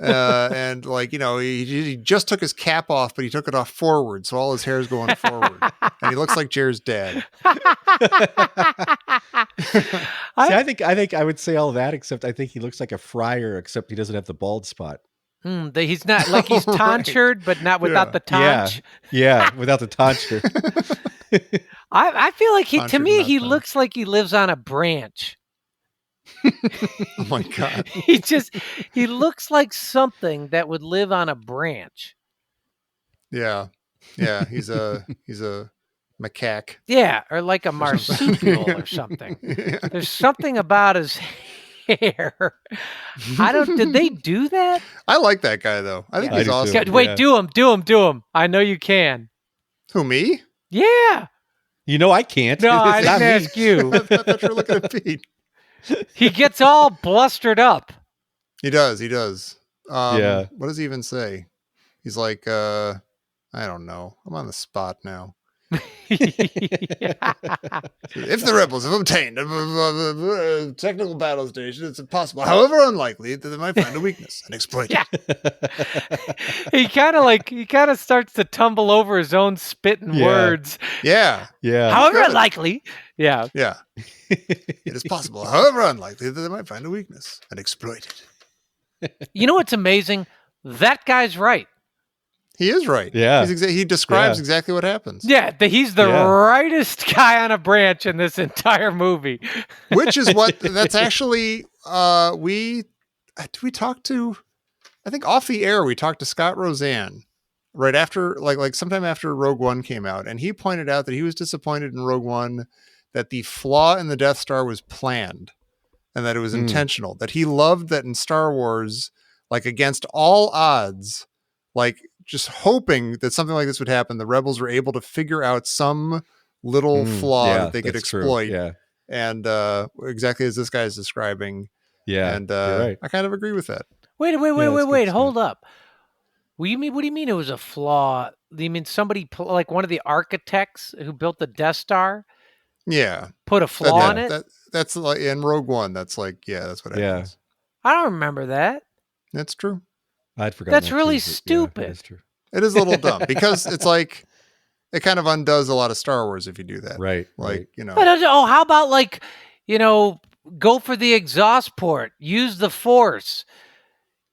And like, he just took his cap off, but he took it off forward, so all his hair is going forward, and he looks like Jer's dad. See, I think I would say all that, except I think he looks like a friar, except he doesn't have the bald spot. He's not like he's tonsured, but not without the tonsure. Yeah, without the tonsure. I feel like to Tonsured, me not he tonsured. looks like he lives on a branch. Oh my god. He looks like something that would live on a branch. Yeah. He's a macaque. Yeah, or like a marsupial or something. Yeah. There's something about his hair. Did they do that? I like that guy though. I think Yeah. he's I do awesome. too. Wait, Yeah. do him. I know you can. Who, me? Yeah. You know I can't. No, I It's not didn't me. ask you. I thought you were looking at Pete. He gets all blustered up. He does. Yeah. What does he even say? He's like, I don't know. I'm on the spot now. If the rebels have obtained a technical battle station, it's impossible, however unlikely, that they might find a weakness and exploit it. He kind of starts to tumble over his own spitting Yeah. words. Yeah. Yeah. However good. unlikely. Yeah. Yeah. It is possible, however unlikely, that they might find a weakness and exploit it. You know what's amazing? That guy's right. He is right. Yeah. He describes Yeah. exactly what happens. Yeah, he's the Yeah. rightest guy on a branch in this entire movie. Which is that's actually we talked to, I think off the air we talked to Scott Roseanne right after like sometime after Rogue One came out, and he pointed out that he was disappointed in Rogue One that the flaw in the Death Star was planned and that it was intentional, that he loved that in Star Wars, like against all odds, like just hoping that something like this would happen, the rebels were able to figure out some little flaw Yeah, that they could that's true. exploit. Yeah. And exactly as this guy is describing. Yeah. And you're right. I kind of agree with that. Wait, that's good hold up. What do you mean it was a flaw? Do you mean somebody, like one of the architects who built the Death Star, Yeah. put a flaw in it? That's like in Rogue One. That's like, that's what Yeah. happens. I don't remember that. That's true. I'd forgotten. That's that really too, but stupid. Yeah, that is true. It is a little dumb because it's like, it kind of undoes a lot of Star Wars if you do that. Right. Like, right. How about go for the exhaust port, use the Force.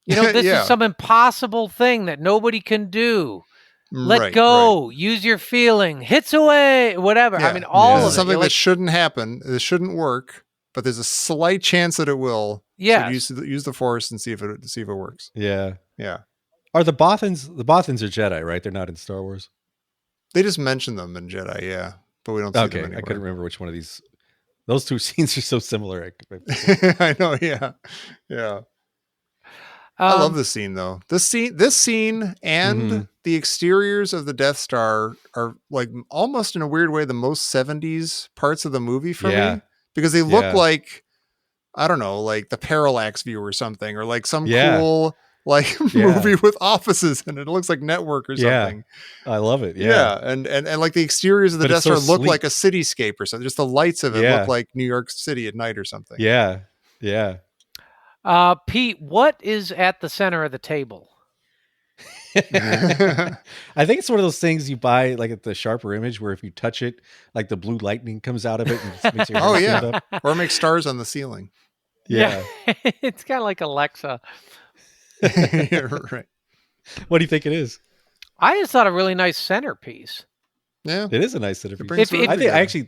This Yeah. is some impossible thing that nobody can do. Let Right, go, use your feeling, hits away, whatever. Yeah. I mean, all This of is it. something You're that like, shouldn't happen. This shouldn't work, but there's a slight chance that it will. Yes. So use the Force and see if it works. Yeah. Yeah. Are the Bothans are Jedi, right? They're not in Star Wars. They just mention them in Jedi, yeah, but we don't see Okay. them anywhere. I couldn't remember which one of these. Those two scenes are so similar. I know, yeah. Yeah. I love this scene though. This scene and the exteriors of the Death Star are like almost in a weird way the most 70s parts of the movie for me, because they look like, I don't know, like the Parallax View or something, or like some cool like movie with offices and it looks like Network or something. I love it. Yeah. And like the exteriors of the But Death it's so Star look sleek. like a cityscape or something. Just the lights of it look like New York City at night or something. Yeah. Yeah. Pete, what is at the center of the table? I think it's one of those things you buy like at the Sharper Image where if you touch it, like the blue lightning comes out of it and it makes your hair stand up. Or make stars on the ceiling. Yeah. It's kind of like Alexa. Yeah, right. What do you think it is? I just thought a really nice centerpiece. Yeah. It is a nice centerpiece. brings the room I together.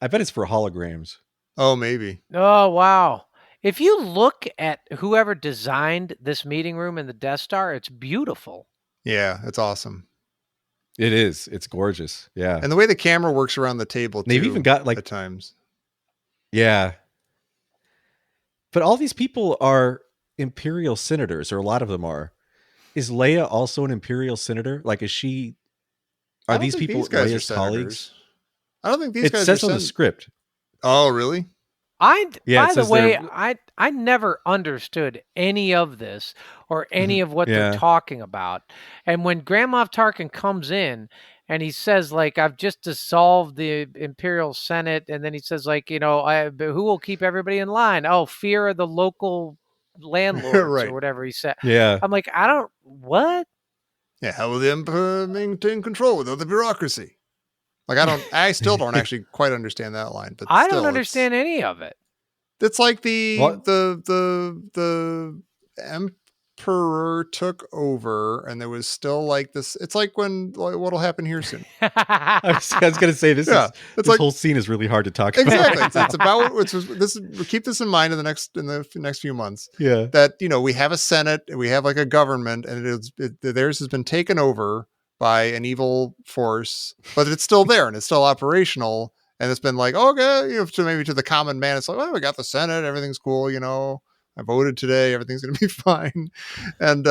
bet it's for holograms. Oh, maybe. Oh, wow. If you look at whoever designed this meeting room in the Death Star, it's beautiful. Yeah, it's awesome. It is. It's gorgeous. Yeah. And the way the camera works around the table, too, They've even got like at times. Yeah. But all these people are Imperial senators, or a lot of them are. Is Leia also an Imperial senator? Like, is she? I Are don't these think people guys are Leia's senators. colleagues? I don't think these It guys says are on the script. Oh, really? By it the says way, they're- I never understood any of this or any of what Yeah. they're talking about. And when Grand Moff Tarkin comes in and he says like, I've just dissolved the Imperial Senate, and then he says like, who will keep everybody in line? Oh, fear of the local landlords or Right. whatever he said. Yeah. I'm like, I don't what? Yeah, how will the emperor maintain control without the bureaucracy? Like I still don't actually quite understand that line, but I still, don't understand any of it. It's like the What? the emperor took over, and there was still like this. It's like what'll happen here soon. I was going to say Yeah, it's this like whole scene is really hard to talk about. exactly. It's about keep this in mind in the next few months. Yeah. That we have a senate, and we have like a government, and theirs has been taken over by an evil force, but it's still there and it's still operational. And it's been like, okay, maybe to the common man, it's like, well, we got the Senate, everything's cool, I voted today, everything's gonna be fine. And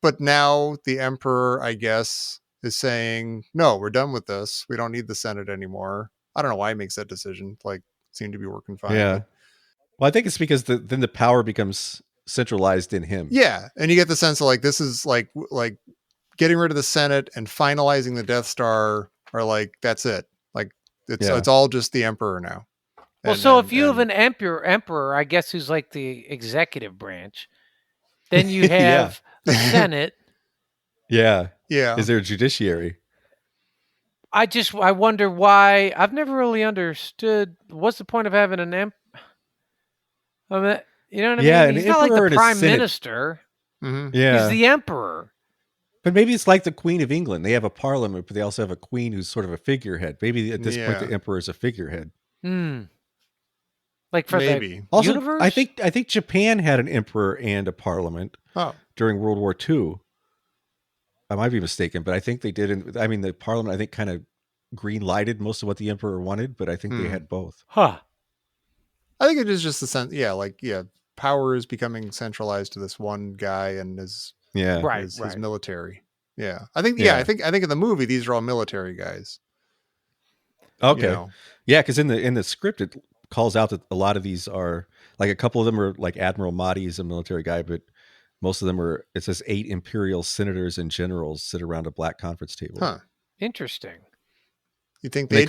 but now the emperor, I guess, is saying, no, we're done with this. We don't need the Senate anymore. I don't know why he makes that decision. Like, seemed to be working fine. Yeah. But Well, I think it's because then the power becomes centralized in him. yeah, and you get the sense of like this is like getting rid of the Senate and finalizing the Death Star are like that's it. Like it's all just the emperor now. Well, so if you have an emperor, I guess who's like the executive branch, then you have the Senate. Yeah. Yeah. Is there a judiciary? I wonder why. I've never really understood what's the point of having an I mean, you know what I mean? He's not like the prime minister. Mm-hmm. Yeah. He's the emperor. But maybe it's like the Queen of England. They have a parliament, but they also have a queen who's sort of a figurehead. Maybe at this point, the emperor is a figurehead. Like for maybe. the universe? I think Japan had an emperor and a parliament during World War II. I might be mistaken, but I think they did. The parliament, I think, kind of green lighted most of what the emperor wanted, but I think they had both. Huh. I think it is just the sense. Yeah. Power is becoming centralized to this one guy and his military. Yeah. I think in the movie, these are all military guys. Okay. Yeah. Cause in the script, it calls out that a lot of these are like, a couple of them are like Admiral Motti is a military guy, but most of them are, it says 8 imperial senators and generals sit around a black conference table. Huh. Interesting. You think they'd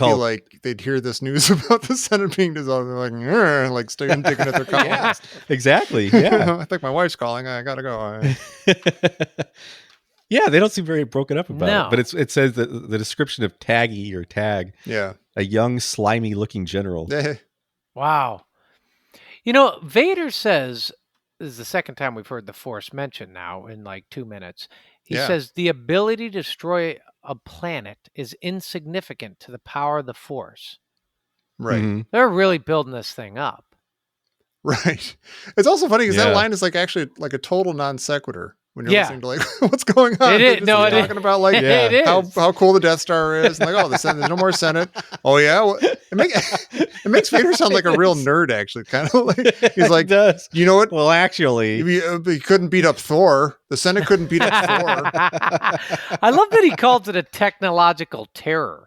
they'd hear this news about the Senate being dissolved, and they're like digging at their columns. Yeah, exactly. Yeah. I think my wife's calling. I gotta go. Yeah, they don't seem very broken up about No. it. But it says that the description of Taggy or Tag, a young, slimy looking general. Wow. Vader says, this is the second time we've heard the Force mentioned now in like 2 minutes. He says the ability to destroy a planet is insignificant to the power of the Force. Right. Mm-hmm. They're really building this thing up. Right. It's also funny because that line is like actually like a total non sequitur when you're listening to like what's going on. It is. No, it is. Talking about like how cool the Death Star is, and like there's no more Senate. Oh yeah, well, it makes Vader sound like a real nerd. Actually, kind of like he's like, you know what? Well, actually, he couldn't beat up Thor. The Senate couldn't beat up Thor. I love that he calls it a technological terror.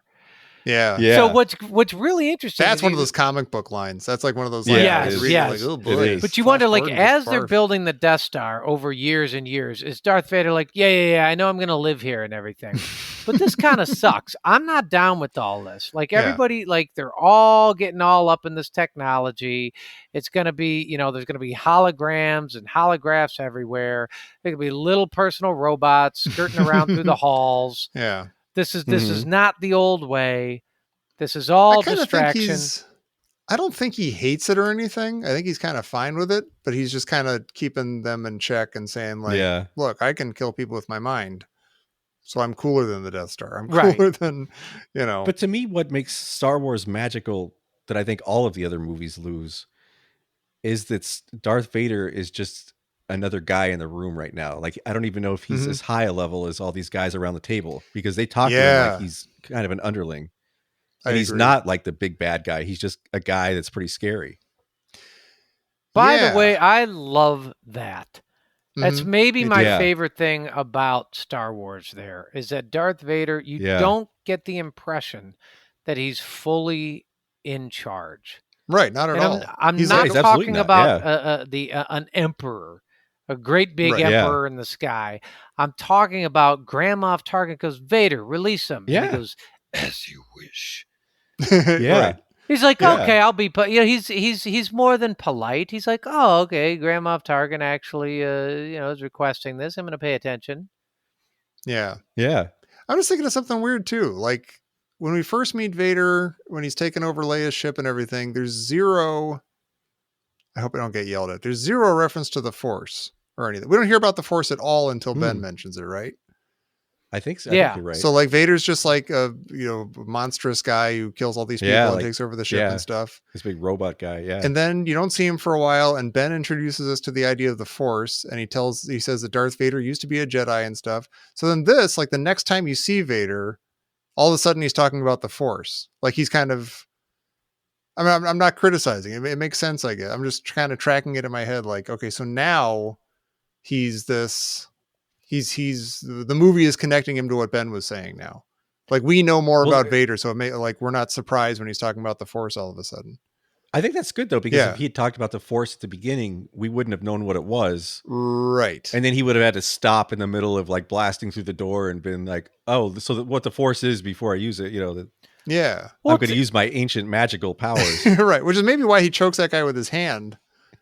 Yeah. So what's really interesting? That's one of those comic book lines. That's like one of those lines. Yes. Like, oh boy. But you wonder, like, as they're building the Death Star over years and years, is Darth Vader like, yeah, I know I'm going to live here and everything, but this kind of sucks. I'm not down with all this. Like everybody, like they're all getting all up in this technology. It's going to be, there's going to be holograms and holographs everywhere. There could be little personal robots skirting around through the halls. Yeah. This is not the old way. This is all distraction. I don't think he hates it or anything. I think he's kind of fine with it, but he's just kind of keeping them in check and saying like, look, I can kill people with my mind. So I'm cooler than the Death Star. I'm cooler than, But to me, what makes Star Wars magical that I think all of the other movies lose is that Darth Vader is just another guy in the room right now. Like, I don't even know if he's as high a level as all these guys around the table, because they talk to him like he's kind of an underling. And he's not like the big bad guy. He's just a guy that's pretty scary. By the way, I love that. That's maybe my favorite thing about Star Wars there is that Darth Vader, you don't get the impression that he's fully in charge. Right, not at all. I'm not talking about an emperor. a great big Right. Yeah. emperor in the sky. I'm talking about Grand Moff Tarkin goes, Vader, release him. And he Yeah. goes, as you wish. Yeah. Right. He's like, Yeah. okay, I'll be, he's more than polite. He's like, oh, okay, Grand Moff Tarkin actually, is requesting this. I'm going to pay attention. Yeah. Yeah. I'm just thinking of something weird too. Like when we first meet Vader, when he's taking over Leia's ship and everything, there's zero. I hope I don't get yelled at. There's zero reference to the Force or anything. We don't hear about the Force at all until Ben mentions it, right? I think so. Yeah. I think you're right. So like Vader's just like a monstrous guy who kills all these people Yeah, and like- takes over the ship yeah. and stuff. This big robot guy. Yeah. And then you don't see him for a while, and Ben introduces us to the idea of the Force, and he says that Darth Vader used to be a Jedi and stuff. So then this, like the next time you see Vader, all of a sudden he's talking about the Force. Like he's kind of, I mean, I'm not criticizing it. It makes sense, I guess. I'm just kind of tracking it in my head. Like, okay, so now he's this, the movie is connecting him to what Ben was saying now. Like we know more Well, about Vader, so we're not surprised when he's talking about the Force all of a sudden. I think that's good though, because Yeah. if he had talked about the Force at the beginning, we wouldn't have known what it was. Right. And then he would have had to stop in the middle of like blasting through the door and been like, "Oh, so what the Force is before I use it, Yeah. Well, I'm going to use my ancient magical powers." Right. Which is maybe why he chokes that guy with his hand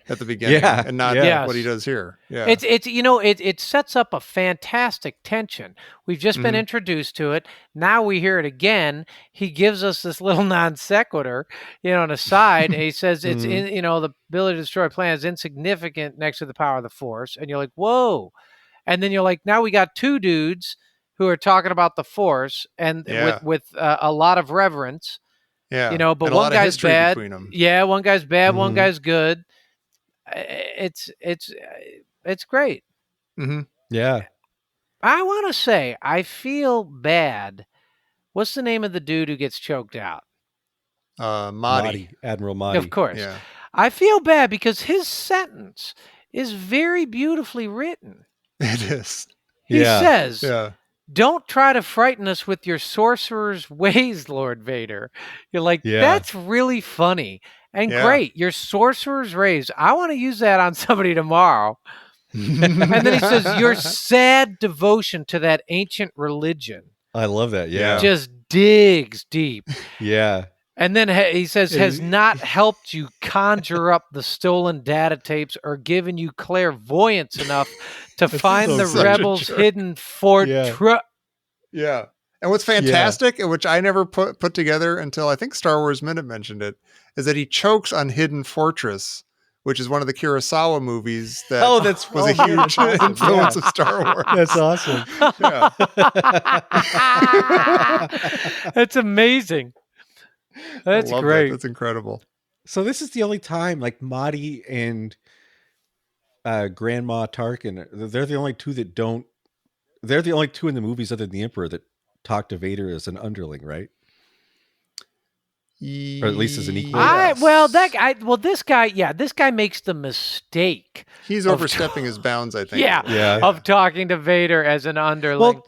at the beginning Yeah, and not yeah. what he does here. Yeah. It sets up a fantastic tension. We've just been Mhm. introduced to it. Now we hear it again. He gives us this little non sequitur, an aside. And he says it's Mhm. in, the ability to destroy planets is insignificant next to the power of the Force. And you're like, whoa. And then you're like, now we got two dudes who are talking about the Force and Yeah. with a lot of reverence, yeah. but And a one lot of guy's history bad. between them. Yeah, one guy's bad, one Mhm. guy's good. It's great. Mm-hmm. Yeah. I want to say I feel bad. What's the name of the dude who gets choked out? Motti. Admiral Motti. Of course. Yeah. I feel bad because his sentence is very beautifully written. It is. He Yeah. says, Yeah. "Don't try to frighten us with your sorcerer's ways, Lord Vader." You're like, Yeah. that's really funny and Yeah. great. Your sorcerer's ways. I want to use that on somebody tomorrow. And then he says, your sad devotion to that ancient religion I love that. Yeah. just digs deep. Yeah. And then he says, And has he- not helped you conjure up the stolen data tapes or given you clairvoyance enough to find so the such a rebels' jerk. hidden fortress. Yeah. And what's fantastic, which I never put together until I think Star Wars Minute mentioned it, is that he chokes on Hidden Fortress, which is one of the Kurosawa movies that Oh, that's was a huge awesome. influence of Star Wars. That's awesome. Yeah. That's amazing. That's I love great. That. That's incredible. So this is the only time like Motti and Grandma Tarkin, they're the only two that don't. They're the only two in the movies other than the Emperor that talk to Vader as an underling, right? Or at least as an equal. This guy makes the mistake. He's of- overstepping his bounds, I think. Yeah, Yeah. of talking to Vader as an underling. Well,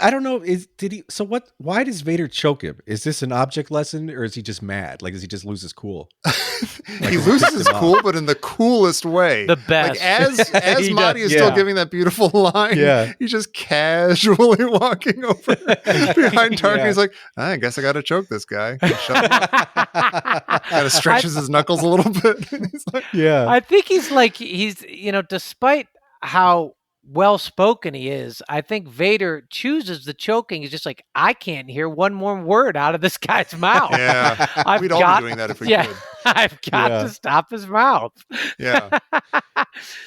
I don't know. Did he? So what? Why does Vader choke him? Is this an object lesson, or is he just mad? Like, does he just lose his cool? He loses his cool, but in the coolest way. The best. Like as He Motti does, is still yeah. giving that beautiful line, Yeah. he's just casually walking over behind Tarkin. Yeah. He's like, I guess I got to choke this guy. Kind of stretches his knuckles a little bit. He's like, Yeah. I think he's despite how well spoken he is, I think Vader chooses the choking. He's just like, I can't hear one more word out of this guy's mouth. yeah, I've we'd all got- be doing that if we yeah. could. I've got Yeah. to stop his mouth. Yeah,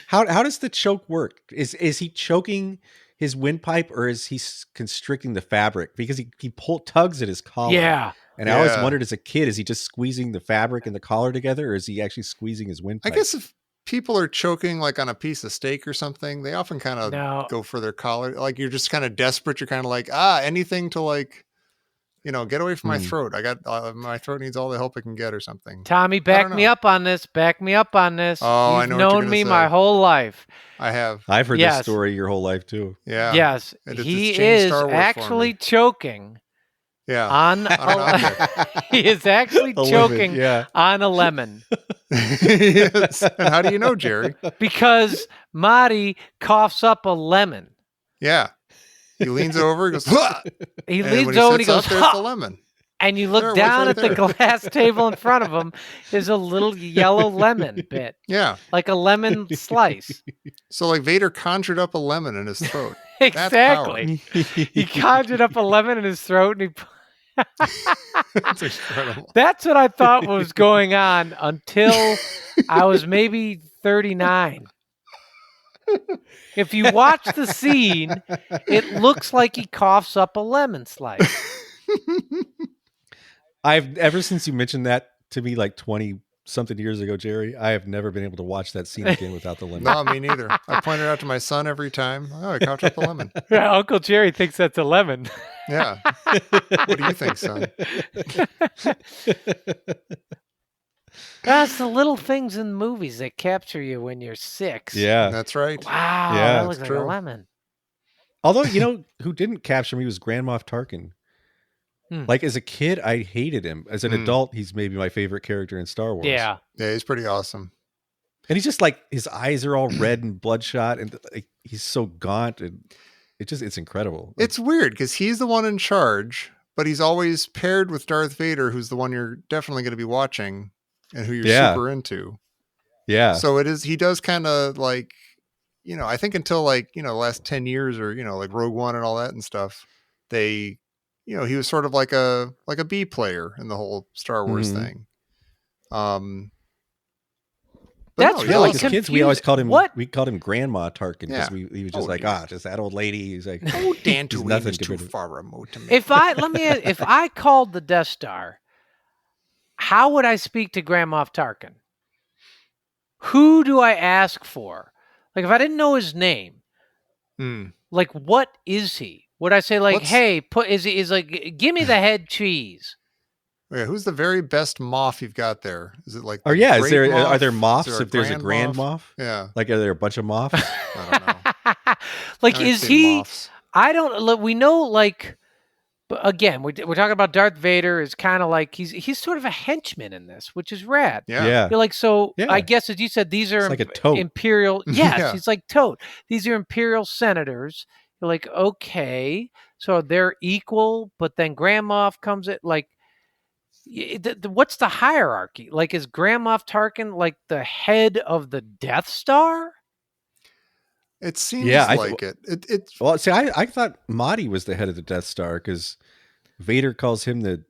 How does the choke work? Is he choking his windpipe, or is he constricting the fabric? Because he tugs at his collar. Yeah. And I always Yeah. wondered as a kid, is he just squeezing the fabric and the collar together, or is he actually squeezing his windpipe? I guess if people are choking like on a piece of steak or something, they often kind of No. go for their collar. Like you're just kind of desperate. You're kind of like, anything to like, get away from my Hmm. throat. I got my throat needs all the help it can get or something. Tommy, don't back me know. up on this. Back me up on this. Oh, I You've know what you're known gonna me say. my whole life. I have. I've heard Yes. this story your whole life too. Yeah. Yes, It's he changed is Star Wars for actually me. choking Yeah. on On an object. he is actually A lemon, choking yeah. on a lemon. Yes. And how do you know, Jerry? Because Motti coughs up a lemon. Yeah. He leans over, he goes, "Hua!" He And leans when he over and he sits goes, up, there's the "Ha!" lemon. And you look There, down right at the there. glass table in front of him is a little yellow lemon bit, Yeah. like a lemon slice. So like Vader conjured up a lemon in his throat. That's Exactly. He conjured up a lemon in his throat and he That's incredible. That's what I thought was going on until I was maybe 39. If you watch the scene, it looks like he coughs up a lemon slice. I've ever since you mentioned that to me like 20 something years ago, Jerry, I have never been able to watch that scene again without the lemon. No, me neither. I point it out to my son every time. Oh, I coughed up a lemon. Yeah, Uncle Jerry thinks that's a lemon. Yeah. What do you think, son? That's the little things in movies that capture you when you're 6. Yeah. That's right. Wow, Yeah, that looks like a true. lemon. Although, you know, who didn't capture me was Grand Moff Tarkin. Hmm. Like as a kid, I hated him. As an adult, he's maybe my favorite character in Star Wars. Yeah. Yeah, he's pretty awesome. And he's just like, his eyes are all red and bloodshot and like, he's so gaunt and it's incredible. It's weird because he's the one in charge, but he's always paired with Darth Vader, who's the one you're definitely going to be watching and who you're Yeah. super into. Yeah. So he does kind of like, you know, I think until like, you know, the last 10 years or, you know, like Rogue One and all that and stuff, he was sort of like a B player in the whole Star Wars Mhm. thing. That's no, Yeah, really like as kids, we always called him. What? We called him Grandma Tarkin because Yeah. he was just Oh, like, yeah. just that old lady. He's like, Oh, he's Dantooine nothing is too compared to- far removed to me. If I called the Death Star, how would I speak to Grand Moff Tarkin? Who do I ask for? Like if I didn't know his name, like what is he? Would I say like, What's- hey, is like give me the head cheese? Yeah, who's the very best Moff you've got there? Is it like? Or the yeah, Great are there Moff? moths Is there if there's a Grand Moff? Yeah, Like, are there a bunch of moths? I don't know. Like I haven't is seen he? Moffs. I don't. Look, we know like. But again, we're talking about Darth Vader is kind of like he's sort of a henchman in this, which is rad. Yeah. You're like, so Yeah. I guess as you said, these are It's like a tote. imperial. Yes, Yeah. he's like tote. These are imperial senators. You're like, okay, so they're equal, but then Grand Moff comes at like, what's the hierarchy? Like, is Grand Moff Tarkin like the head of the Death Star? It seems Yeah, like it. It. Well, see, I thought Motti was the head of the Death Star because Vader calls him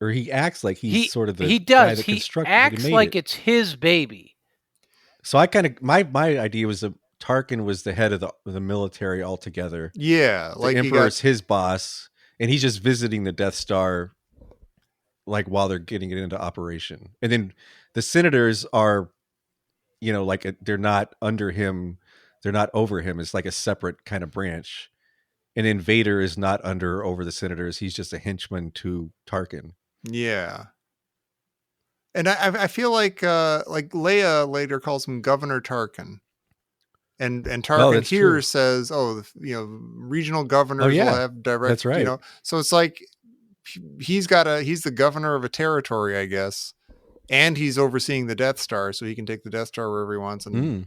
or he acts like he's sort of the he guy does that he constructed acts made like it. it's his baby. So I kind of my idea was that Tarkin was the head of the military altogether. Yeah, The like Emperor's his boss, and he's just visiting the Death Star, like while they're getting it into operation. And then the senators are, you know, like they're not under him, they're not over him. It's like a separate kind of branch. And then Vader is not under or over the senators. He's just a henchman to Tarkin. Yeah. And I feel like Leia later calls him Governor Tarkin. And Tarkin that's here true. says, regional governors yeah. will have direct, That's right. So it's like he's the governor of a territory, I guess. And he's overseeing the Death Star, so he can take the Death Star wherever he wants and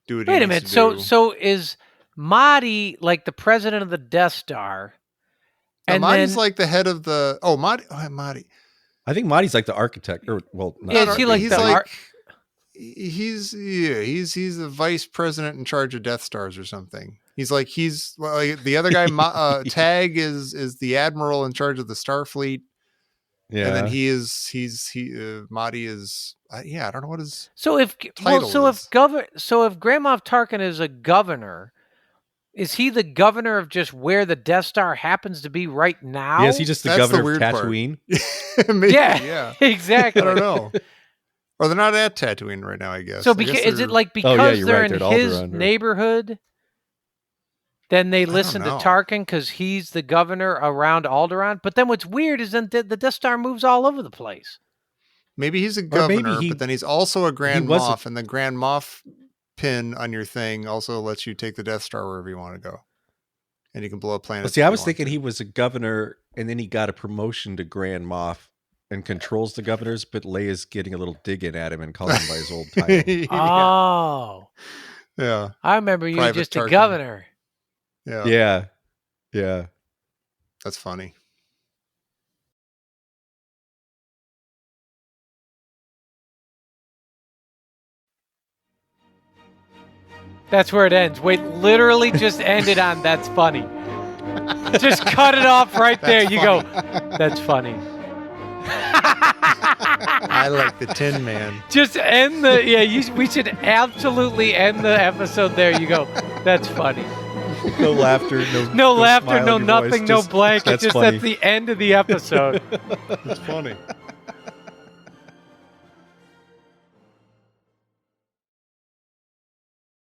do it. Wait a minute. So is Motti like the president of the Death Star? And And Mahdi's then like the head of the Mahdi. I think Mahdi's like the architect, or well, not Is he like he's the like he's the vice president in charge of Death Stars or something. He's like the other guy. Tag is the admiral in charge of the Starfleet. Yeah. And then Mahdi is I don't know what his so if title is. if Grand Moff Tarkin is a governor, is he the governor of just where the Death Star happens to be right now? Yeah, is he just the That's the governor of weird part. Tatooine? Maybe, yeah, exactly. I don't know. Or they're not at Tatooine right now, I guess. So I guess is they're- it like Oh, yeah, because you're they're right, in they're at his Alderaan, or- neighborhood, then they listen to know. Tarkin because he's the governor around Alderaan? But then what's weird is then the Death Star moves all over the place. maybe he's a Or maybe governor, but then he's also a Grand was Moff, and the Grand Moff pin on your thing also lets you take the Death Star wherever you want to go. And you can blow up planets. Well, see, I if you was want thinking to. he was a governor, and then he got a promotion to Grand Moff, and controls the governors, but Leia's getting a little dig in at him and calling him by his old title. yeah. Oh, Yeah. I remember you Private just a Tarkin. governor. Yeah. Yeah. Yeah. That's funny. That's where it ends. Wait, literally just ended on that's funny. Just cut it off right there. That's You go, that's funny. I like the Tin Man. Just end the, we should absolutely end the episode there. You go, that's funny. No laughter, No laughter, smile no in your voice, nothing, no just, blank. "That's It's just funny." that's the end of the episode. It's funny.